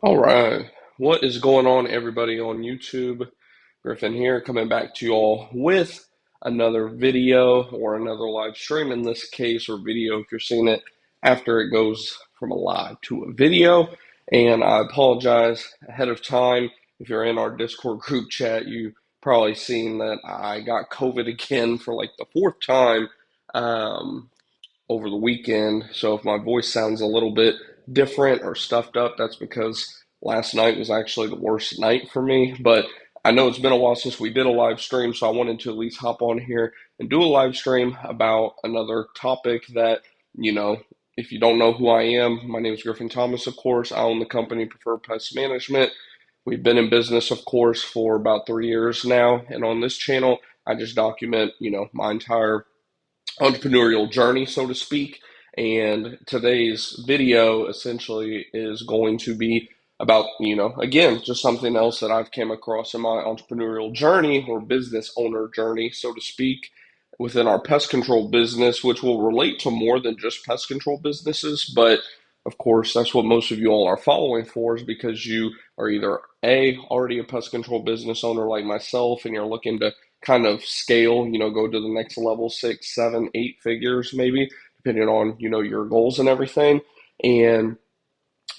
All right. What is going on, everybody on YouTube? Griffin here, coming back to you all with another video or another live stream in this case, or video if you're seeing it after it goes from a live to a video. And I apologize ahead of time. If you're in our Discord group chat, you probably seen that I got COVID again for like the fourth time. Over the weekend. So if my voice sounds a little bit different or stuffed up, that's because last night was actually the worst night for me. But I know it's been a while since we did a live stream, so I wanted to at least hop on here and do a live stream about another topic that, you know, if you don't know who I am, my name is Griffin Thomas, of course. I own the company Preferred Pest Management. We've been in business, of course, for about 3 years now. And on this channel, I just document, my entire entrepreneurial journey, so to speak. And today's video essentially is going to be about, again, just something else that I've came across in my entrepreneurial journey or business owner journey, so to speak, within our pest control business, which will relate to more than just pest control businesses. But of course, that's what most of you all are following for, is because you are either already a pest control business owner like myself, and you're looking to kind of scale, go to the next level, 6, 7, 8 figures, maybe, depending on, your goals and everything. And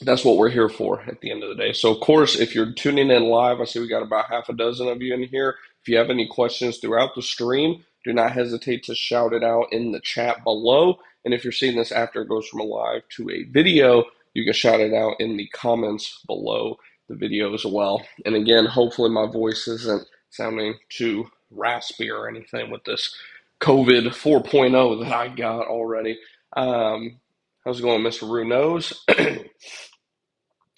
that's what we're here for at the end of the day. So, of course, if you're tuning in live, I see we got about half a dozen of you in here. If you have any questions throughout the stream, do not hesitate to shout it out in the chat below. And if you're seeing this after it goes from a live to a video, you can shout it out in the comments below the video as well. And again, hopefully my voice isn't sounding too raspy or anything with this COVID 4.0 that I got already. How's it going, Mr. Rue Knows?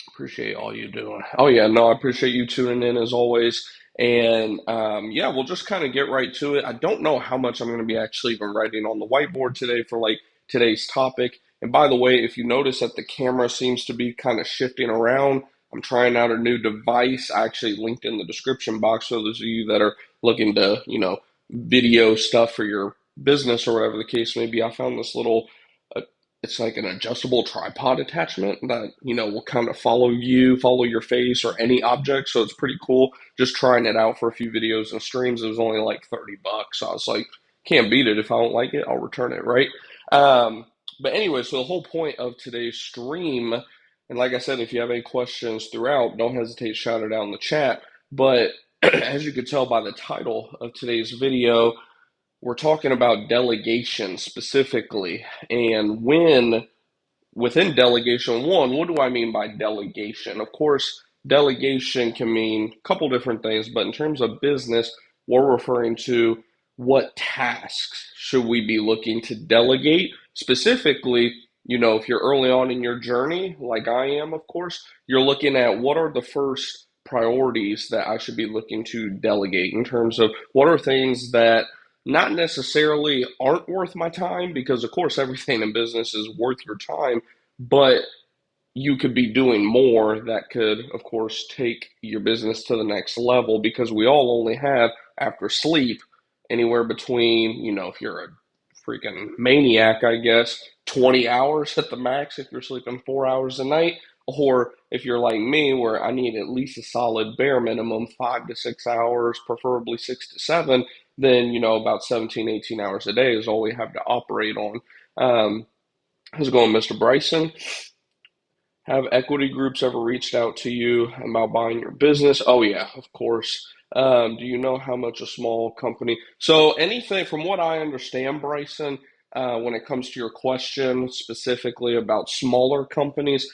Appreciate all you doing. Oh yeah, no, I appreciate you tuning in as always. And yeah, we'll just kind of get right to it. I don't know how much I'm going to be actually even writing on the whiteboard today for like today's topic. And by the way, if you notice that the camera seems to be kind of shifting around, I'm trying out a new device. I actually linked in the description box. So those of you that are looking to, video stuff for your business or whatever the case may be, I found this little it's like an adjustable tripod attachment that, will kind of follow your face or any object. So it's pretty cool. Just trying it out for a few videos and streams. It was only like $30. So I was like, can't beat it. If I don't like it, I'll return it, right? But anyway, so the whole point of today's stream, and like I said, if you have any questions throughout, don't hesitate to shout it out in the chat. But as you can tell by the title of today's video, we're talking about delegation specifically. And within delegation, what do I mean by delegation? Of course, delegation can mean a couple different things, but in terms of business, we're referring to what tasks should we be looking to delegate. Specifically, if you're early on in your journey, like I am, of course, you're looking at what are the first priorities that I should be looking to delegate in terms of what are things that not necessarily aren't worth my time, because of course everything in business is worth your time, but you could be doing more that could of course take your business to the next level, because we all only have, after sleep, anywhere between, if you're a freaking maniac, I guess, 20 hours at the max if you're sleeping 4 hours a night. Or if you're like me, where I need at least a solid bare minimum 5 to 6 hours, preferably 6 to 7, then, about 17, 18 hours a day is all we have to operate on. How's it going, Mr. Bryson? Have equity groups ever reached out to you about buying your business? Oh, yeah, of course. Do you know how much a small company? So anything, from what I understand, Bryson, when it comes to your question specifically about smaller companies,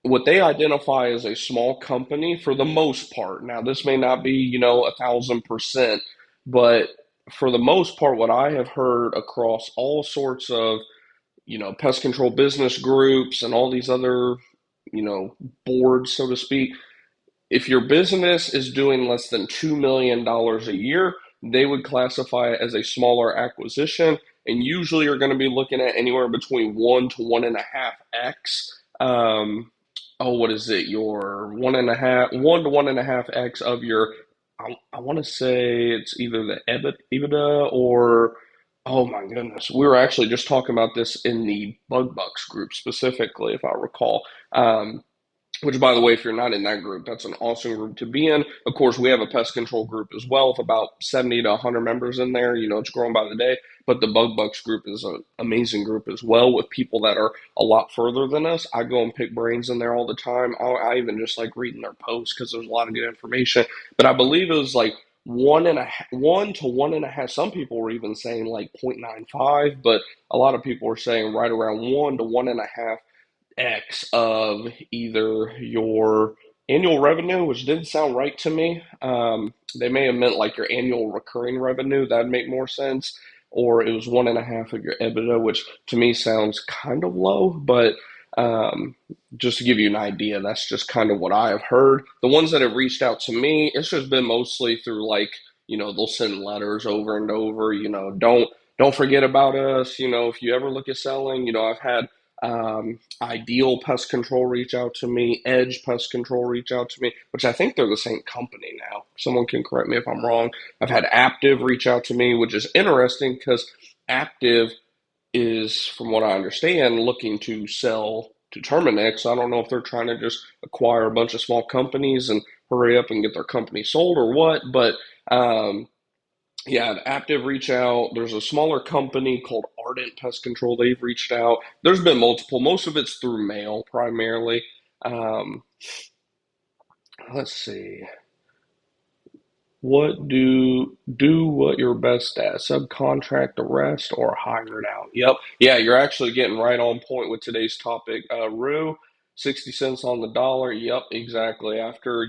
what they identify as a small company for the most part. Now, this may not be, 1,000%, but for the most part, what I have heard across all sorts of, pest control business groups and all these other, you know, boards, so to speak, if your business is doing less than $2 million a year, they would classify it as a smaller acquisition. And usually you're going to be looking at anywhere between 1 to 1.5x. What is it? Your 1 to 1.5x of your, I want to say it's either the EBITDA or, oh my goodness. We were actually just talking about this in the Bug Bucks group specifically, if I recall. which, by the way, if you're not in that group, that's an awesome group to be in. Of course, we have a pest control group as well with about 70 to 100 members in there. It's growing by the day. But the Bug Bucks group is an amazing group as well with people that are a lot further than us. I go and pick brains in there all the time. I even just like reading their posts because there's a lot of good information. But I believe it was like 1 to 1.5. Some people were even saying like 0.95, but a lot of people were saying right around 1 to 1.5 X of either your annual revenue, which didn't sound right to me. They may have meant like your annual recurring revenue. That'd make more sense. Or it was 1.5 of your EBITDA, which to me sounds kind of low, but um, just to give you an idea, that's just kind of what I have heard. The ones that have reached out to me, it's just been mostly through like, they'll send letters over and over, don't forget about us. If you ever look at selling, I've had Ideal Pest Control reach out to me, Edge Pest Control reach out to me, which I think they're the same company now. Someone can correct me if I'm wrong. I've had Active reach out to me, which is interesting because Active is, from what I understand, looking to sell to Terminix. I don't know if they're trying to just acquire a bunch of small companies and hurry up and get their company sold or what, but yeah, Active reach out. There's a smaller company called Ardent Pest Control. They've reached out. There's been multiple. Most of it's through mail primarily. Um, let's see. What you're best at? Subcontract the rest or hire it out? Yep. Yeah, you're actually getting right on point with today's topic. Rue, 60 cents on the dollar. Yep, exactly. After,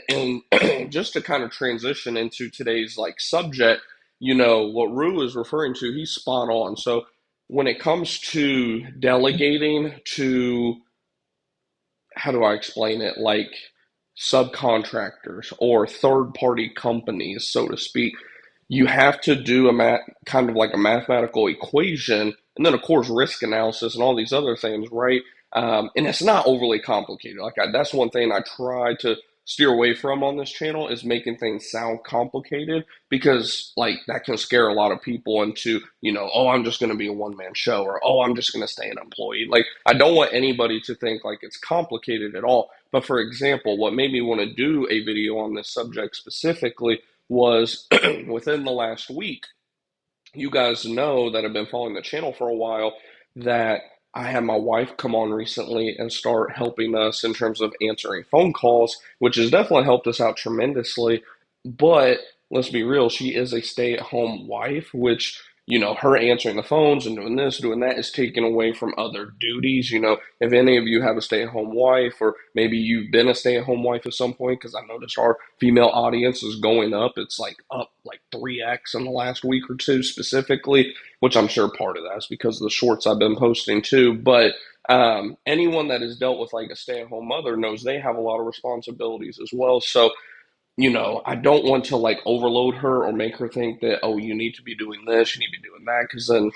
and just to kind of transition into today's like subject, what Rue is referring to, he's spot on. So when it comes to delegating to, how do I explain it? Like subcontractors or third party companies, so to speak, you have to do kind of like a mathematical equation, and then of course risk analysis and all these other things, right? And it's not overly complicated. That's one thing I try to steer away from on this channel is making things sound complicated because like that can scare a lot of people into, oh, I'm just going to be a one man show or oh, I'm just going to stay an employee. Like I don't want anybody to think like it's complicated at all. But for example, what made me want to do a video on this subject specifically was within the last week, you guys know that have been following the channel for a while that I had my wife come on recently and start helping us in terms of answering phone calls, which has definitely helped us out tremendously. But let's be real, she is a stay-at-home wife, which, her answering the phones and doing this, doing that is taken away from other duties. If any of you have a stay-at-home wife, or maybe you've been a stay-at-home wife at some point, because I noticed our female audience is going up. It's like up like 3x in the last week or two specifically, which I'm sure part of that is because of the shorts I've been posting too. But anyone that has dealt with like a stay-at-home mother knows they have a lot of responsibilities as well. So I don't want to like overload her or make her think that, oh, you need to be doing this, you need to be doing that, because then,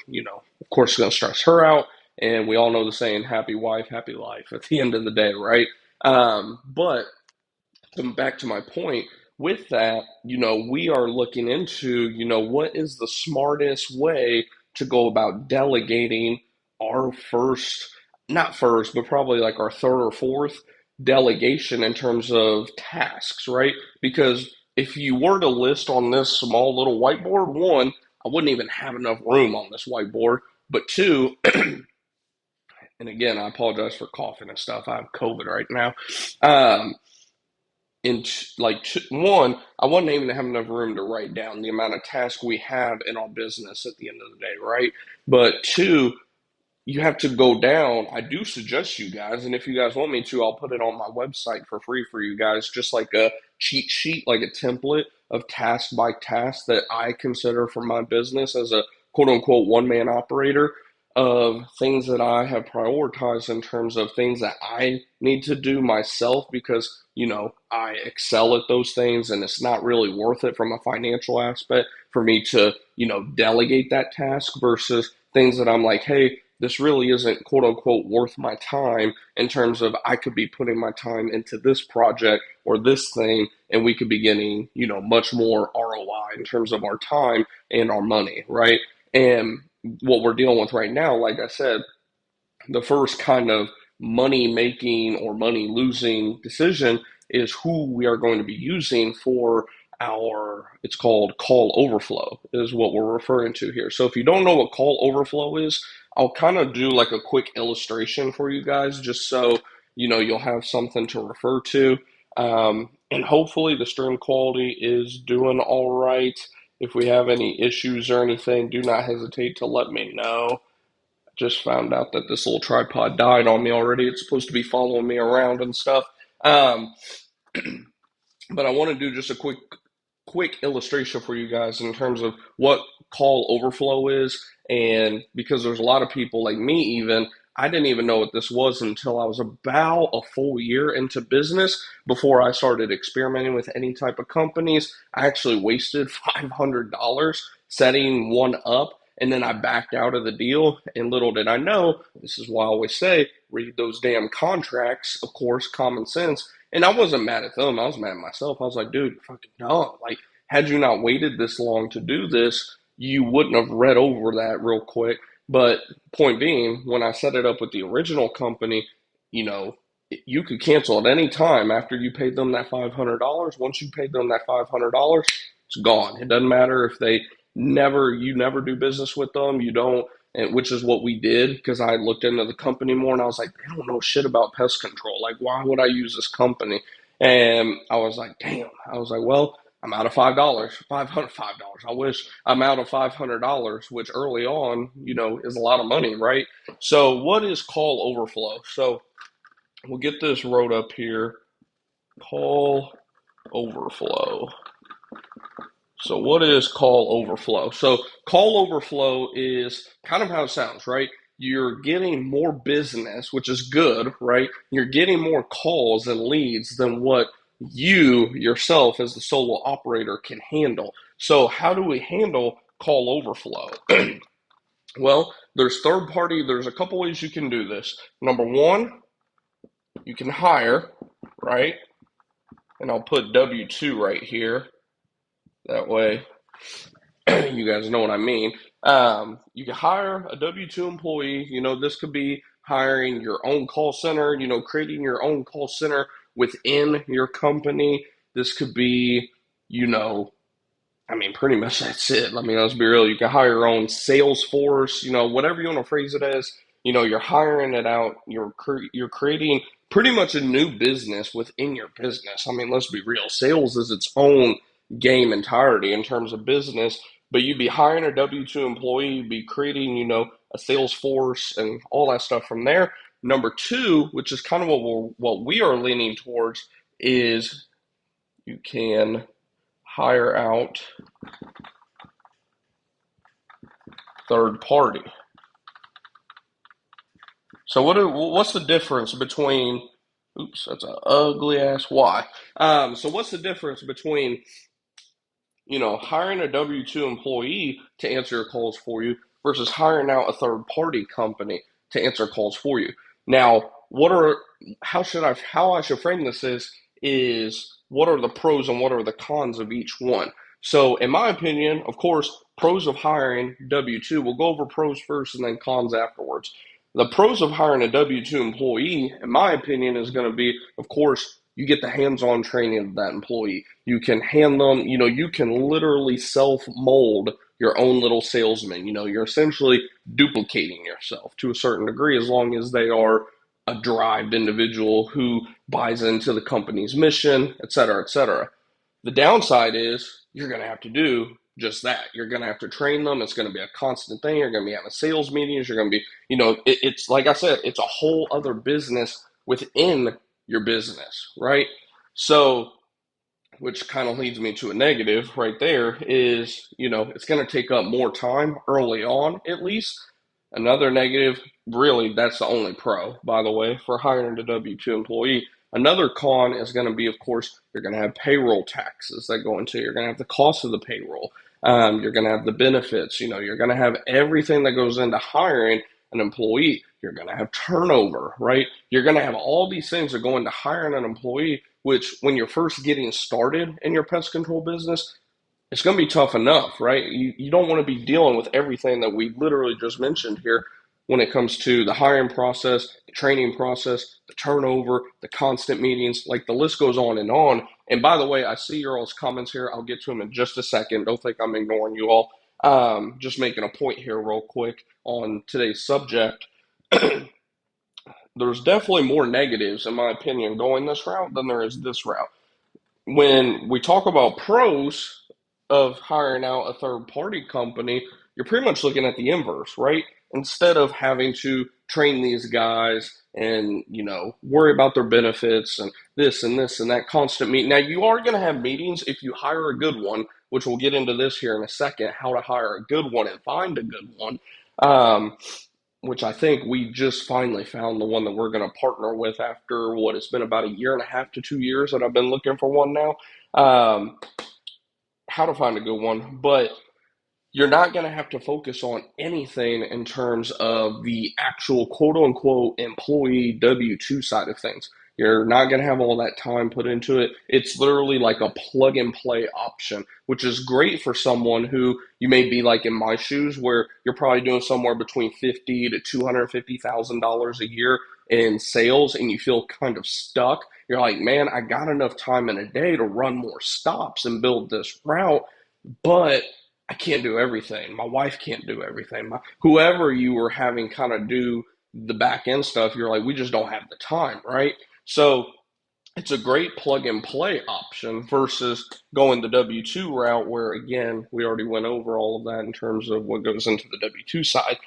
of course, it's going to stress her out. And we all know the saying, happy wife, happy life at the end of the day, right? But back to my point, with that, we are looking into, what is the smartest way to go about delegating our first, not first, but probably like our third or fourth delegation in terms of tasks, right? Because if you were to list on this small little whiteboard, one, I wouldn't even have enough room on this whiteboard. But two, and again, I apologize for coughing and stuff. I have COVID right now. In one, I wasn't even have enough room to write down the amount of tasks we have in our business at the end of the day, right? But two, you have to go down. I do suggest you guys, and if you guys want me to, I'll put it on my website for free for you guys, just like a cheat sheet, like a template of task by task that I consider for my business as a quote unquote one man operator of things that I have prioritized in terms of things that I need to do myself because, I excel at those things and it's not really worth it from a financial aspect for me to, delegate that task versus things that I'm like, hey, this really isn't quote unquote worth my time in terms of I could be putting my time into this project or this thing and we could be getting, much more ROI in terms of our time and our money, right? And what we're dealing with right now, like I said, the first kind of money making or money losing decision is who we are going to be using for it's called call overflow, is what we're referring to here. So if you don't know what call overflow is, I'll kind of do like a quick illustration for you guys just so you'll have something to refer to. And hopefully the stream quality is doing all right. If we have any issues or anything, do not hesitate to let me know. Just found out that this little tripod died on me already. It's supposed to be following me around and stuff. Um, but I want to do just a quick illustration for you guys in terms of what call overflow is. And because there's a lot of people like me, even I didn't even know what this was until I was about a full year into business before I started experimenting with any type of companies. I actually wasted $500 setting one up, and then I backed out of the deal. And little did I know, this is why I always say, read those damn contracts, of course, common sense. And I wasn't mad at them. I was mad at myself. I was like, dude, fucking dumb. Like, had you not waited this long to do this, you wouldn't have read over that real quick. But point being, when I set it up with the original company, you know, you could cancel at any time after you paid them that $500. Once you paid them that $500, it's gone. It doesn't matter if you never do business with them. You don't, and which is what we did because I looked into the company more and I was like, they don't know shit about pest control. Like, why would I use this company? And I was like, damn. I was like, well, I'm out of $5, $500. I wish I'm out of $500, which early on, is a lot of money, right? So, what is call overflow? So, we'll get this wrote up here. Call overflow. So what is call overflow? So call overflow is kind of how it sounds, right? You're getting more business, which is good, right? You're getting more calls and leads than what you yourself as the solo operator can handle. So how do we handle call overflow? Well, there's a couple ways you can do this. Number one, you can hire, right? And I'll put W-2 right here. That way you guys know what I mean. You can hire a W-2 employee. This could be hiring your own call center, creating your own call center within your company. This could be, pretty much that's it. Let's be real. You can hire your own sales force, whatever you want to phrase it as. You're hiring it out. You're creating pretty much a new business within your business. Let's be real. Sales is its own game entirety in terms of business, but you'd be hiring a W-2 employee, you'd be creating, a sales force and all that stuff from there. Number two, which is kind of what we are leaning towards, is you can hire out third party. So what's the difference between, oops, that's an ugly ass Y. So what's the difference between hiring a W-2 employee to answer your calls for you versus hiring out a third party company to answer calls for you? Now, how I should frame this is what are the pros and what are the cons of each one? So in my opinion, of course, pros of hiring W-2, we'll go over pros first and then cons afterwards. The pros of hiring a W-2 employee, in my opinion, is going to be, of course, you get the hands-on training of that employee. You can hand them, you can literally self-mold your own little salesman. You're essentially duplicating yourself to a certain degree as long as they are a derived individual who buys into the company's mission, et cetera, et cetera. The downside is you're going to have to do just that. You're going to have to train them. It's going to be a constant thing. You're going to be having sales meetings. You're going to be, it's like I said, it's a whole other business within your business, right? So, which kind of leads me to a negative right there is, it's going to take up more time early on, at least. Another negative, really, that's the only pro, by the way, for hiring a W-2 employee. Another con is going to be, of course, you're going to have payroll taxes that go into it. You're going to have the cost of the payroll. You're going to have the benefits. You're going to have everything that goes into hiring an employee. You're going to have turnover, right? You're going to have all these things that go into hiring an employee, which when you're first getting started in your pest control business, it's going to be tough enough, right? You don't want to be dealing with everything that we literally just mentioned here, when it comes to the hiring process, the training process, the turnover, the constant meetings, like the list goes on and on. And by the way, I see your all's comments here. I'll get to them in just a second. Don't think I'm ignoring you all. Just making a point here real quick on today's subject. There's definitely more negatives, in my opinion, going this route than there is this route. When we talk about pros of hiring out a third party company, you're pretty much looking at the inverse, right? Instead of having to train these guys and, worry about their benefits and this and that constant meeting. Now, you are going to have meetings if you hire a good one, which we'll get into this here in a second, how to hire a good one and find a good one. Which I think we just finally found the one that we're going to partner with after what it's been about a year and a half to 2 years that I've been looking for one now. How to find a good one, but you're not going to have to focus on anything in terms of the actual quote unquote employee W 2 side of things. You're not going to have all that time put into it. It's literally like a plug and play option, which is great for someone who you may be like in my shoes, where you're probably doing somewhere between $50,000 to $250,000 a year in sales, and you feel kind of stuck. You're like, man, I got enough time in a day to run more stops and build this route, but I can't do everything. My wife can't do everything. Whoever you were having kind of do the back end stuff, you're like, we just don't have the time, right? So it's a great plug and play option versus going the W 2 route, where again, we already went over all of that in terms of what goes into the W 2 side.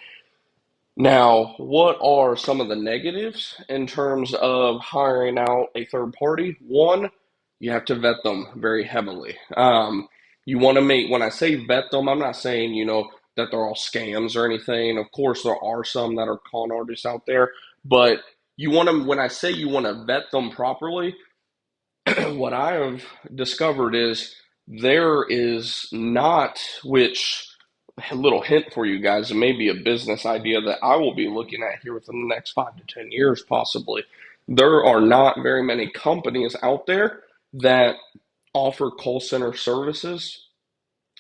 Now, what are some of the negatives in terms of hiring out a third party? One, you have to vet them very heavily. You want to make, when I say vet them, I'm not saying, that they're all scams or anything. Of course, there are some that are con artists out there, but when I say you want to vet them properly, what I have discovered is there is not, which a little hint for you guys, it may be a business idea that I will be looking at here within the next 5 to 10 years, possibly. There are not very many companies out there that offer call center services,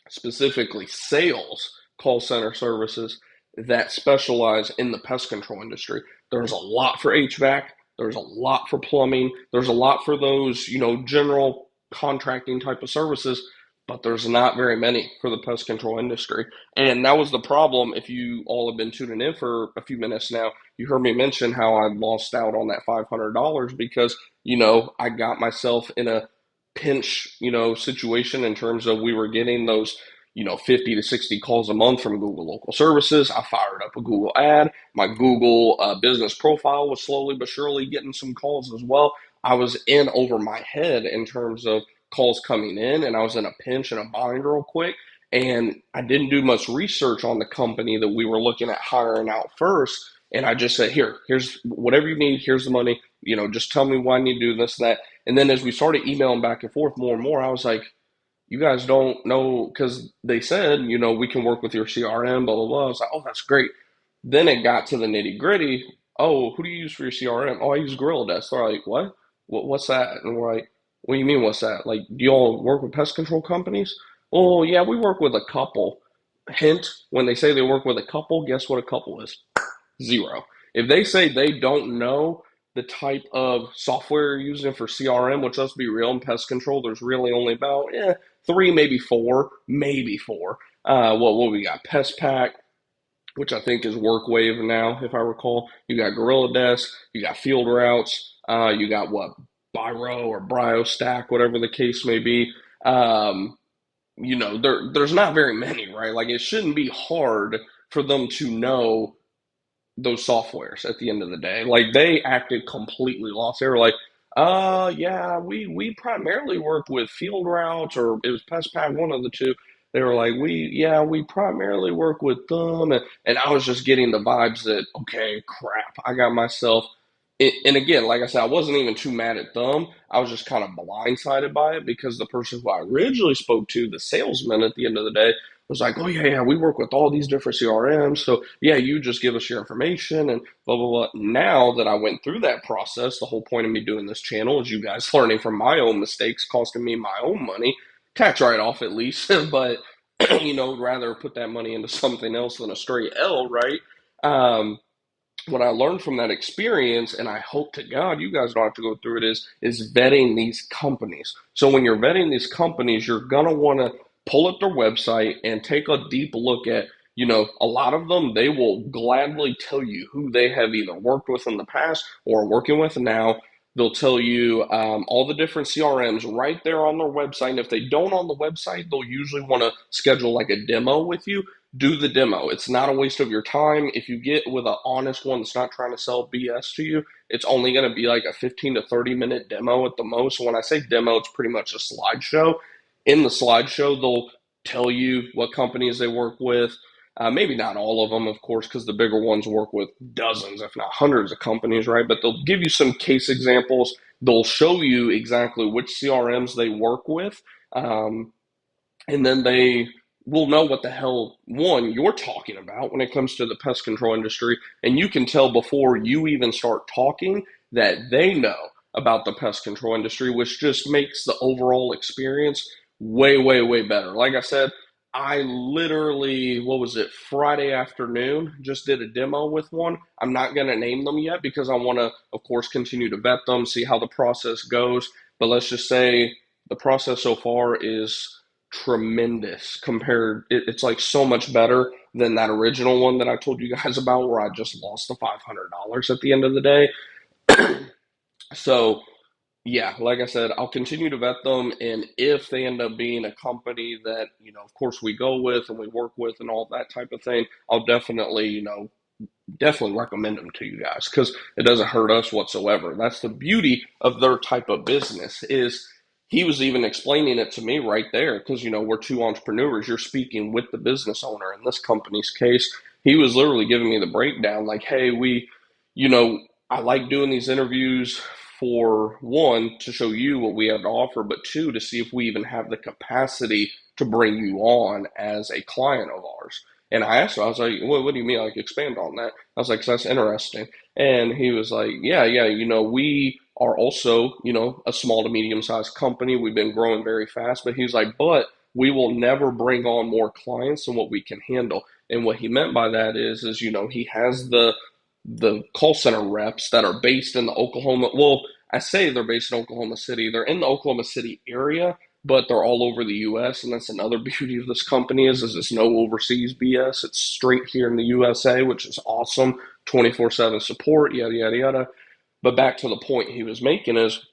specifically sales call center services that specialize in the pest control industry. There's a lot for HVAC, there's a lot for plumbing, there's a lot for those, general contracting type of services, but there's not very many for the pest control industry. And that was the problem. If you all have been tuning in for a few minutes now, you heard me mention how I lost out on that $500 because, I got myself in a pinch, situation in terms of we were getting those, 50 to 60 calls a month from Google local services. I fired up a Google ad. My Google business profile was slowly but surely getting some calls as well. I was in over my head in terms of calls coming in, and I was in a pinch and a bind real quick. And I didn't do much research on the company that we were looking at hiring out first. And I just said, here's whatever you need. Here's the money. Just tell me why I need to do this, that. And then as we started emailing back and forth more and more, I was like, you guys don't know, because they said, we can work with your CRM, blah, blah, blah. I was like, oh, that's great. Then it got to the nitty gritty. Oh, who do you use for your CRM? Oh, I use Gorilla Desk. They're like, what? What's that? And we're like, what do you mean, what's that? Like, do you all work with pest control companies? Oh, yeah, we work with a couple. Hint, when they say they work with a couple, guess what a couple is? Zero. If they say they don't know the type of software you're using for CRM, which, let's be real, in pest control, there's really only about three, maybe four, maybe four. What we got? Pest Pack, which I think is WorkWave now, if I recall. You got Gorilla Desk, you got Field Routes, you got what? Biro or Brio Stack, whatever the case may be. There's not very many, right? Like, it shouldn't be hard for them to know those softwares at the end of the day. Like, they acted completely lost. They were like, yeah, we primarily work with Field Routes, or it was Pest Pack, one of the two. They were like, we primarily work with them. And I was just getting the vibes that, okay, crap, I got myself. And again, like I said, I wasn't even too mad at them. I was just kind of blindsided by it because the person who I originally spoke to, the salesman at the end of the day, was like, oh, yeah, we work with all these different CRMs. So, yeah, you just give us your information and blah, blah, blah. Now that I went through that process, the whole point of me doing this channel is you guys learning from my own mistakes, costing me my own money, tax write-off at least, but, rather put that money into something else than a straight L, right? what I learned from that experience, and I hope to God you guys don't have to go through it, is vetting these companies. So when you're vetting these companies, you're gonna want to pull up their website and take a deep look at, a lot of them, they will gladly tell you who they have either worked with in the past or working with now. They'll tell you all the different CRMs right there on their website. And if they don't on the website, they'll usually want to schedule like a demo with you. Do the demo. It's not a waste of your time. If you get with an honest one that's not trying to sell BS to you, it's only going to be like a 15 to 30-minute demo at the most. When I say demo, it's pretty much a slideshow. In the slideshow, they'll tell you what companies they work with. Maybe not all of them, of course, because the bigger ones work with dozens, if not hundreds of companies, right? But they'll give you some case examples. They'll show you exactly which CRMs they work with. And then they will know what the hell, one, you're talking about when it comes to the pest control industry. And you can tell before you even start talking that they know about the pest control industry, which just makes the overall experience way, way, way better. Like I said, I literally, what was it, Friday afternoon, just did a demo with one. I'm not going to name them yet because I want to, of course, continue to vet them, see how the process goes. But let's just say the process so far is tremendous compared. It's like so much better than that original one that I told you guys about where I just lost the $500 at the end of the day. So yeah, like I said, I'll continue to vet them, and if they end up being a company that, of course we go with and we work with and all that type of thing, I'll definitely, definitely recommend them to you guys because it doesn't hurt us whatsoever. That's the beauty of their type of business. Is he was even explaining it to me right there because we're two entrepreneurs. You're speaking with the business owner in this company's case. He was literally giving me the breakdown, like, hey, you know, I like doing these interviews for one to show you what we have to offer, but two to see if we even have the capacity to bring you on as a client of ours. And I asked him, I was like, what do you mean? Like, expand on that. I was like, 'cause that's interesting. And he was like, yeah, we are also, a small to medium sized company. We've been growing very fast. But he's like, but we will never bring on more clients than what we can handle. And what he meant by that is, he has the call center reps that are based in the Oklahoma. Well, I say they're based in Oklahoma City. They're in the Oklahoma City area, but they're all over the U.S. And that's another beauty of this company is it's no overseas BS. It's straight here in the USA, which is awesome. 24/7 support, yada yada yada. But back to the point he was making is,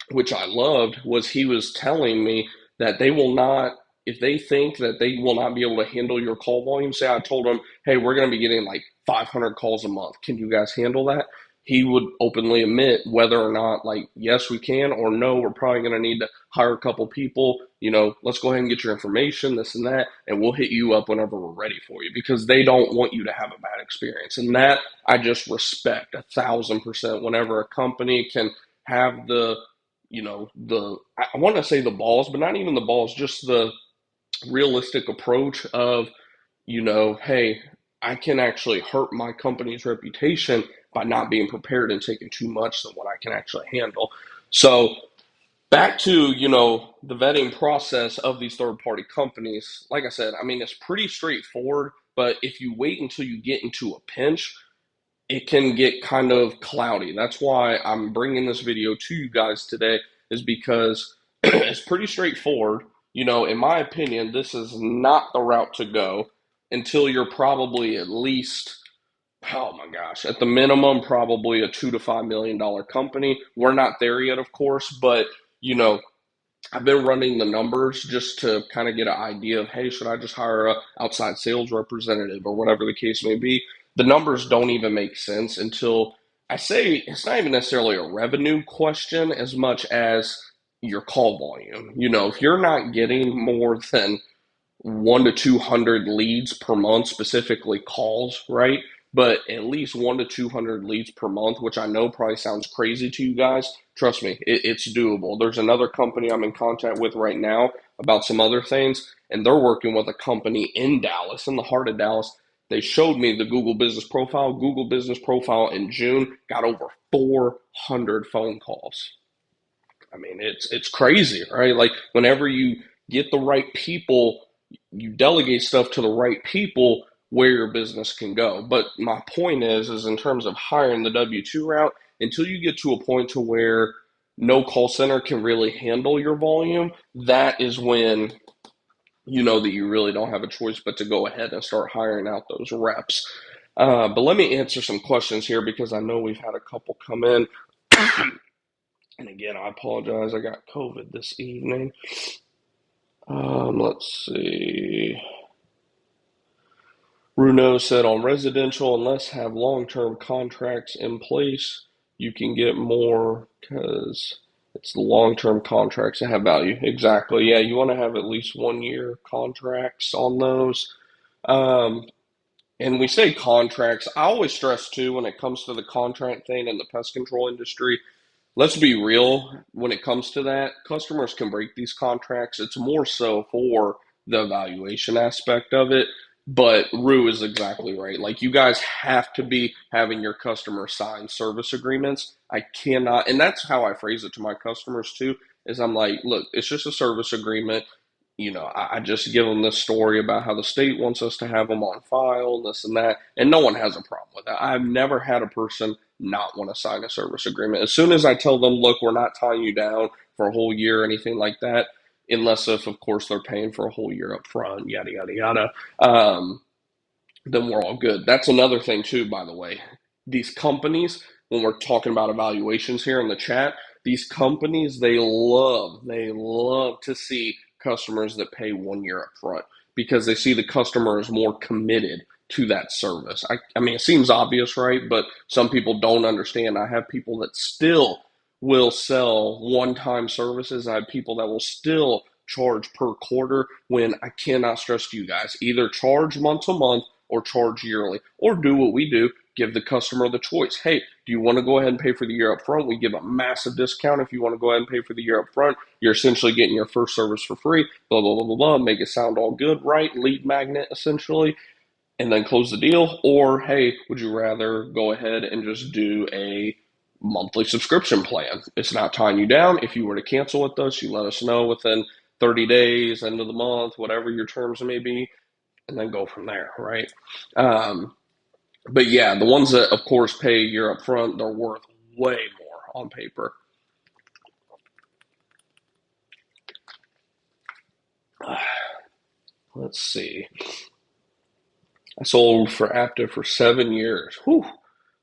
which I loved, was he was telling me that they will not, if they think that they will not be able to handle your call volume, say I told them, hey, we're going to be getting like 500 calls a month. Can you guys handle that? He would openly admit whether or not, like, yes, we can, or no, we're probably going to need to hire a couple people. Let's go ahead and get your information, this and that, and we'll hit you up whenever we're ready for you because they don't want you to have a bad experience. And that I just respect 1,000% whenever a company can have I want to say the balls, but not even the balls, just the realistic approach of, hey, I can actually hurt my company's reputation by not being prepared and taking too much than what I can actually handle. So back to, the vetting process of these third party companies, like I said, I mean, it's pretty straightforward, but if you wait until you get into a pinch, it can get kind of cloudy. That's why I'm bringing this video to you guys today, is because it's pretty straightforward. In my opinion, this is not the route to go until you're probably at least, oh my gosh, at the minimum, probably a $2 to $5 million company. We're not there yet, of course, but you know, I've been running the numbers just to kind of get an idea of, hey, should I just hire a outside sales representative or whatever the case may be? The numbers don't even make sense until I say it's not even necessarily a revenue question as much as your call volume. If you're not getting more than 1 to 200 leads per month, specifically calls, right? But at least 1 to 200 leads per month, which I know probably sounds crazy to you guys. Trust me, it's doable. There's another company I'm in contact with right now about some other things, and they're working with a company in Dallas, in the heart of Dallas. They showed me the Google Business Profile. Google Business Profile in June got over 400 phone calls. I mean, it's crazy, right? Like whenever you get the right people, you delegate stuff to the right people, where your business can go. But my point is in terms of hiring the W-2 route, until you get to a point to where no call center can really handle your volume, that is when you know that you really don't have a choice but to go ahead and start hiring out those reps. But let me answer some questions here because I know we've had a couple come in. And again, I apologize. I got COVID this evening. Let's see. Bruno said on residential, unless have long-term contracts in place, you can get more because it's the long-term contracts that have value. Exactly. Yeah, you want to have at least 1 year contracts on those. Um, and we say contracts. I always stress too when it comes to the contract thing in the pest control industry. Let's be real when it comes to that. Customers can break these contracts. It's more so for the evaluation aspect of it. But Rue is exactly right. Like, you guys have to be having your customers sign service agreements. I cannot, and that's how I phrase it to my customers too, is I'm like, look, it's just a service agreement. I just give them this story about how the state wants us to have them on file, this and that, and no one has a problem with that. I've never had a person not want to sign a service agreement. As soon as I tell them, look, we're not tying you down for a whole year or anything like that, unless if, of course, they're paying for a whole year up front, yada, yada, yada, um, then we're all good. That's another thing, too, by the way. These companies, when we're talking about evaluations here in the chat, these companies, they love to see customers that pay 1 year up front because they see the customer is more committed to that service. I mean, it seems obvious, right? But some people don't understand. I have people that still will sell one-time services. I have people that will still charge per quarter when I cannot stress to you guys, either charge month to month or charge yearly, or do what we do, give the customer the choice. Hey, do you want to go ahead and pay for the year up front? We give a massive discount if you want to go ahead and pay for the year up front. You're essentially getting your first service for free, blah, blah, blah, blah, blah. Make it sound all good, right? Lead magnet, essentially, and then close the deal. Or, hey, would you rather go ahead and just do a monthly subscription plan? It's not tying you down. If you were to cancel with us, you let us know within 30 days, end of the month, whatever your terms may be, and then go from there, right? Um, but yeah, the ones that, of course, pay a year up front, they're worth way more on paper. Let's see. I sold for Aptiv for 7 years. Whew,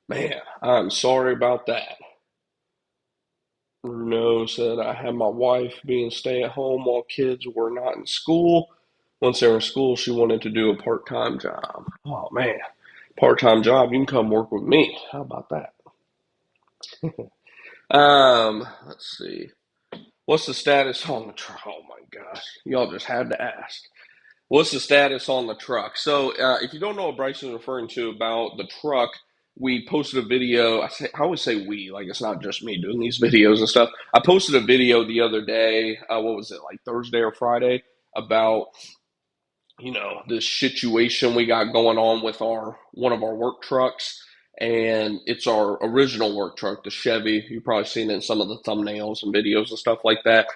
man, I'm sorry about that. Bruno said, I had my wife being stay at home while kids were not in school. Once they were in school, she wanted to do a part time job. Oh, man, part time job, you can come work with me. How about that? Let's see. What's the status on the truck? Oh my gosh, y'all just had to ask. What's the status on the truck? So, if you don't know what Bryce is referring to about the truck, we posted a video. I always say we, like it's not just me doing these videos and stuff. I posted a video the other day. What was it, like Thursday or Friday, about this situation we got going on with our one of our work trucks, and it's our original work truck, the Chevy. You've probably seen it in some of the thumbnails and videos and stuff like that.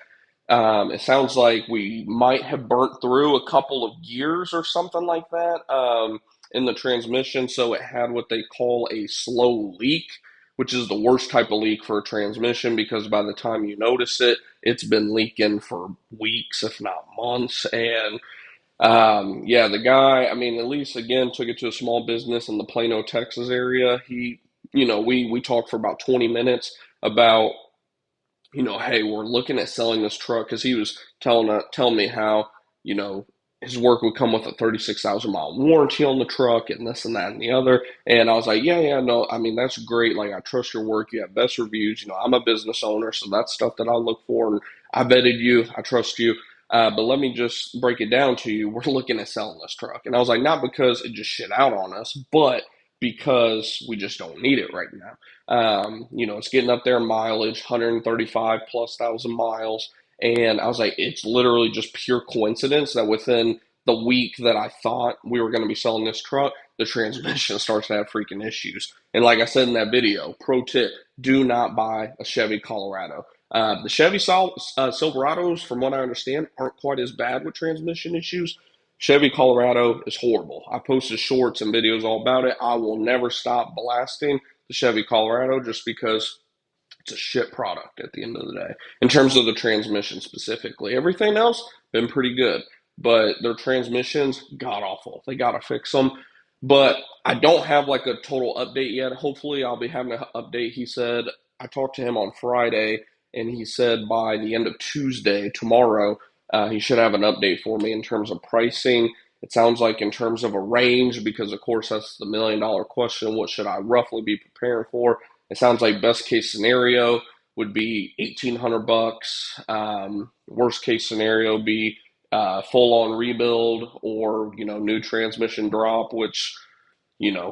It sounds like we might have burnt through a couple of gears or something like that in the transmission, so it had what they call a slow leak, which is the worst type of leak for a transmission because by the time you notice it, it's been leaking for weeks, if not months. And yeah, the guy, I mean, at least again, took it to a small business in the Plano, Texas area. We talked for about 20 minutes about, hey, we're looking at selling this truck because he was telling me how, you know, his work would come with a 36,000 mile warranty on the truck and this and that and the other. And I was like, yeah, yeah, no, I mean, that's great. Like, I trust your work. You have best reviews. I'm a business owner, so that's stuff that I look for. And I vetted you. I trust you. But let me just break it down to you. We're looking at selling this truck. And I was like, not because it just shit out on us, but because we just don't need it right now. It's getting up there in mileage, 135 plus thousand miles. And I was like, it's literally just pure coincidence that within the week that I thought we were going to be selling this truck, the transmission starts to have freaking issues. And like I said in that video, pro tip, do not buy a Chevy Colorado. The Chevy Silverados, from what I understand, aren't quite as bad with transmission issues. Chevy Colorado is horrible. I posted shorts and videos all about it. I will never stop blasting the Chevy Colorado just because it's a shit product at the end of the day. In terms of the transmission specifically, everything else been pretty good, but their transmissions god awful. They gotta fix them. But I don't have like a total update yet. Hopefully, I'll be having an update. He said I talked to him on Friday, and he said by the end of Tuesday, tomorrow, he should have an update for me in terms of pricing. It sounds like in terms of a range, because of course that's the $1 million question. What should I roughly be preparing for? It sounds like best case scenario would be 1,800 bucks. Worst case scenario be full on rebuild or new transmission drop, which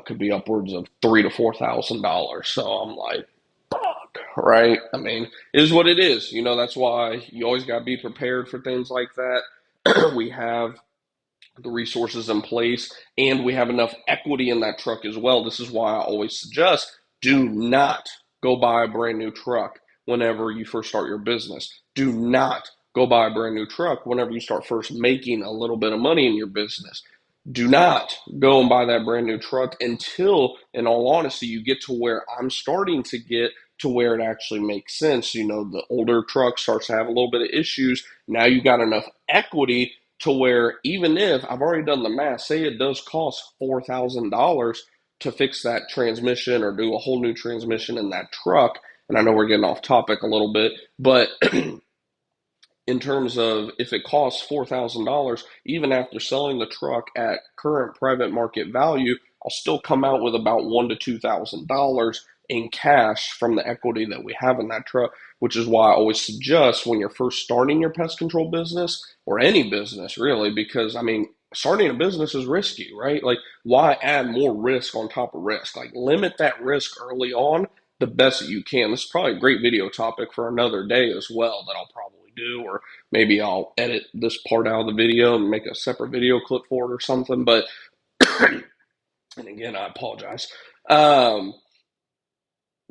could be upwards of $3,000 to $4,000. So I'm like, fuck, right? I mean, it is what it is. That's why you always got to be prepared for things like that. We have the resources in place and we have enough equity in that truck as well. This is why I always suggest do not go buy a brand new truck whenever you first start your business. Do not go buy a brand new truck whenever you start first making a little bit of money in your business. Do not go and buy that brand new truck until, in all honesty, you get to where I'm starting to get to where it actually makes sense. The older truck starts to have a little bit of issues. Now you got enough equity to where even if I've already done the math, say it does cost $4,000 to fix that transmission or do a whole new transmission in that truck, and I know we're getting off topic a little bit, but in terms of if it costs $4,000, even after selling the truck at current private market value, I'll still come out with about $1,000 to $2,000 in cash from the equity that we have in that truck, which is why I always suggest when you're first starting your pest control business or any business really, because I mean, starting a business is risky, right? Like, why add more risk on top of risk? Like, limit that risk early on the best that you can. This is probably a great video topic for another day as well that I'll probably do, or maybe I'll edit this part out of the video and make a separate video clip for it or something. But, and again, I apologize. Um,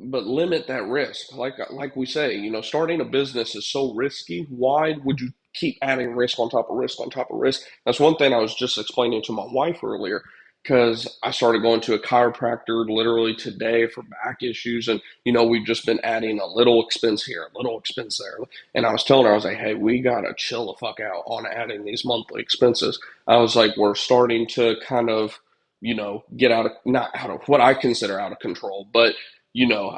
but limit that risk. Like we say, starting a business is so risky. Why would you keep adding risk on top of risk on top of risk? That's one thing I was just explaining to my wife earlier because I started going to a chiropractor literally today for back issues, and we've just been adding a little expense here, a little expense there. And I was telling her, I was like, hey, we gotta chill the fuck out on adding these monthly expenses. I was like, we're starting to kind of get out of, not out of what I consider out of control, but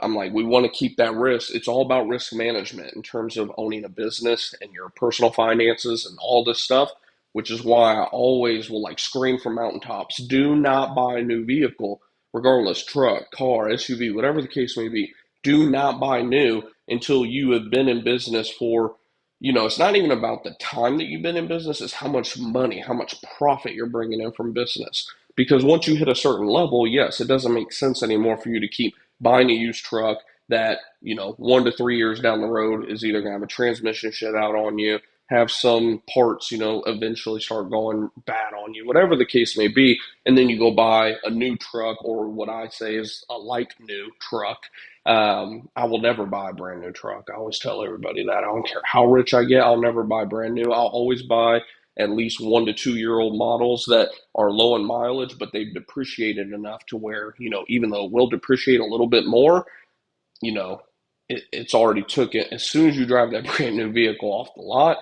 I'm like, we want to keep that risk. It's all about risk management in terms of owning a business and your personal finances and all this stuff, which is why I always will like scream from mountaintops. Do not buy a new vehicle, regardless, truck, car, SUV, whatever the case may be. Do not buy new until you have been in business for, it's not even about the time that you've been in business, it's how much money, how much profit you're bringing in from business. Because once you hit a certain level, yes, it doesn't make sense anymore for you to keep buying a used truck that 1 to 3 years down the road is either going to have a transmission shut out on you, have some parts eventually start going bad on you, whatever the case may be, and then you go buy a new truck, or what I say is a like new truck. I will never buy a brand new truck. I always tell everybody that. I don't care how rich I get, I'll never buy brand new. I'll always buy at least 1 to 2 year old models that are low in mileage, but they've depreciated enough to where, even though it will depreciate a little bit more, it's already took it. As soon as you drive that brand new vehicle off the lot,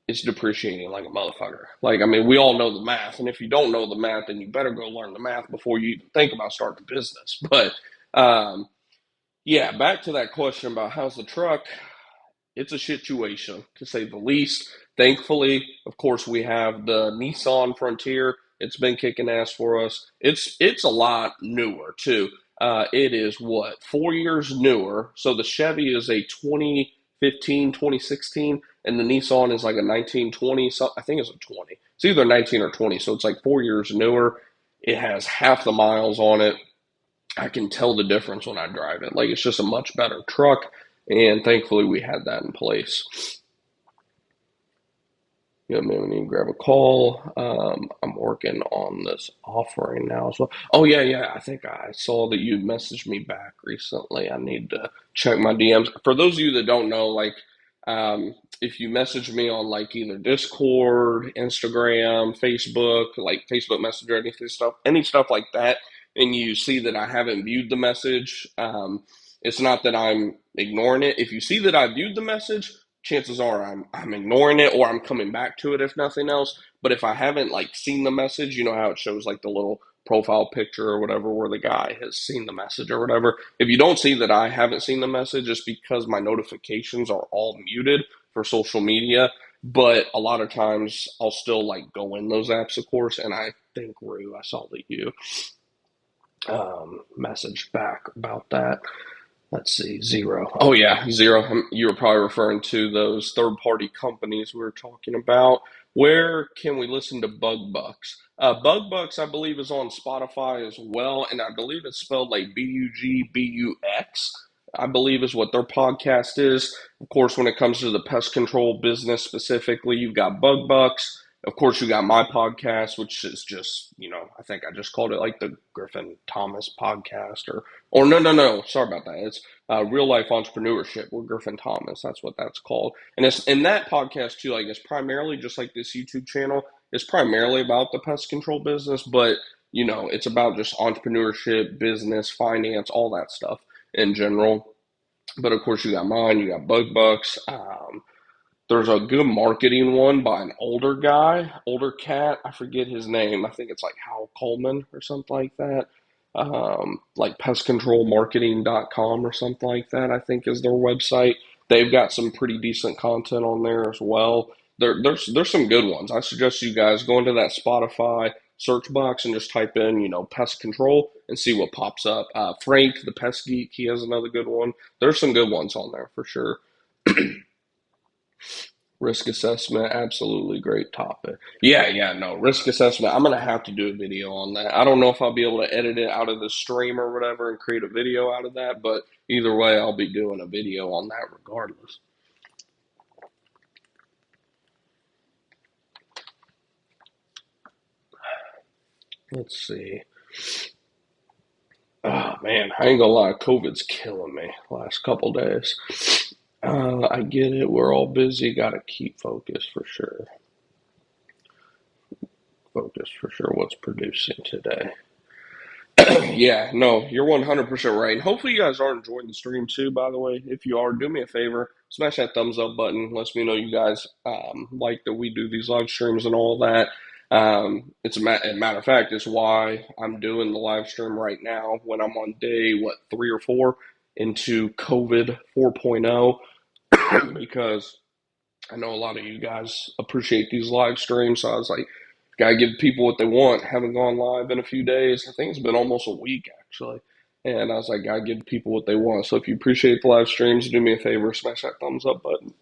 it's depreciating like a motherfucker. Like, I mean, we all know the math. And if you don't know the math, then you better go learn the math before you even think about starting a business. But, yeah, back to that question about how's the truck. It's a situation to say the least. Thankfully, of course, we have the Nissan Frontier. It's been kicking ass for us. It's a lot newer too. It is what, 4 years newer. So the Chevy is a 2015, 2016, and the Nissan is like a 1920. So I think it's a 20. It's either 19 or 20. So it's like 4 years newer. It has half the miles on it. I can tell the difference when I drive it. Like, it's just a much better truck. And thankfully, we had that in place. Yeah, maybe we need to grab a call. I'm working on this offering now as well. Oh, yeah. I think I saw that you messaged me back recently. I need to check my DMs. For those of you that don't know, like, If you message me on like either Discord, Instagram, Facebook, like Facebook Messenger, any stuff like that, and you see that I haven't viewed the message, it's not that I'm ignoring it. If you see that I viewed the message, chances are I'm ignoring it or I'm coming back to it if nothing else. But if I haven't like seen the message, you know how it shows like the little profile picture or whatever where the guy has seen the message or whatever. If you don't see that I haven't seen the message, it's because my notifications are all muted for social media. But a lot of times I'll still like go in those apps, of course. And I think, Rue, I saw that you messaged back about that. Let's see, Zero. Oh yeah, Zero. You were probably referring to those third-party companies we were talking about. Where can we listen to Bug Bucks? Bug Bucks, I believe, is on Spotify as well, and I believe it's spelled like Bugbux. I believe is what their podcast is. Of course, when it comes to the pest control business specifically, you've got Bug Bucks. Of course, you got my podcast, which is just, I think I just called it like the Griffin Thomas podcast or no, sorry about that. It's Real Life Entrepreneurship with Griffin Thomas. That's what that's called. And it's in that podcast too, like it's primarily just like this YouTube channel. It's primarily about the pest control business, but it's about just entrepreneurship, business, finance, all that stuff in general. But of course, you got mine, you got Bug Bucks. There's a good marketing one by an older cat. I forget his name. I think it's like Hal Coleman or something like that. Like pestcontrolmarketing.com or something like that, I think is their website. They've got some pretty decent content on there as well. There's some good ones. I suggest you guys go into that Spotify search box and just type in, pest control and see what pops up. Frank, the pest geek, he has another good one. There's some good ones on there for sure. Risk assessment, absolutely great topic. Yeah, no, risk assessment. I'm gonna have to do a video on that. I don't know if I'll be able to edit it out of the stream or whatever and create a video out of that, but either way, I'll be doing a video on that regardless. Let's see. Oh man, I ain't gonna lie, COVID's killing me last couple days. I get it. We're all busy. Got to keep focused for sure. Focus for sure. What's producing today? Yeah, no, you're 100% right. And hopefully you guys are enjoying the stream too, by the way. If you are, do me a favor, smash that thumbs up button. Lets me know you guys like that we do these live streams and all that. It's a matter of fact, it's why I'm doing the live stream right now when I'm on day, 3 or 4 into COVID 4.0, because I know a lot of you guys appreciate these live streams. So I was like, gotta give people what they want. Haven't gone live in a few days. I think it's been almost a week actually. And I was like, gotta give people what they want. So if you appreciate the live streams, do me a favor, smash that thumbs up button.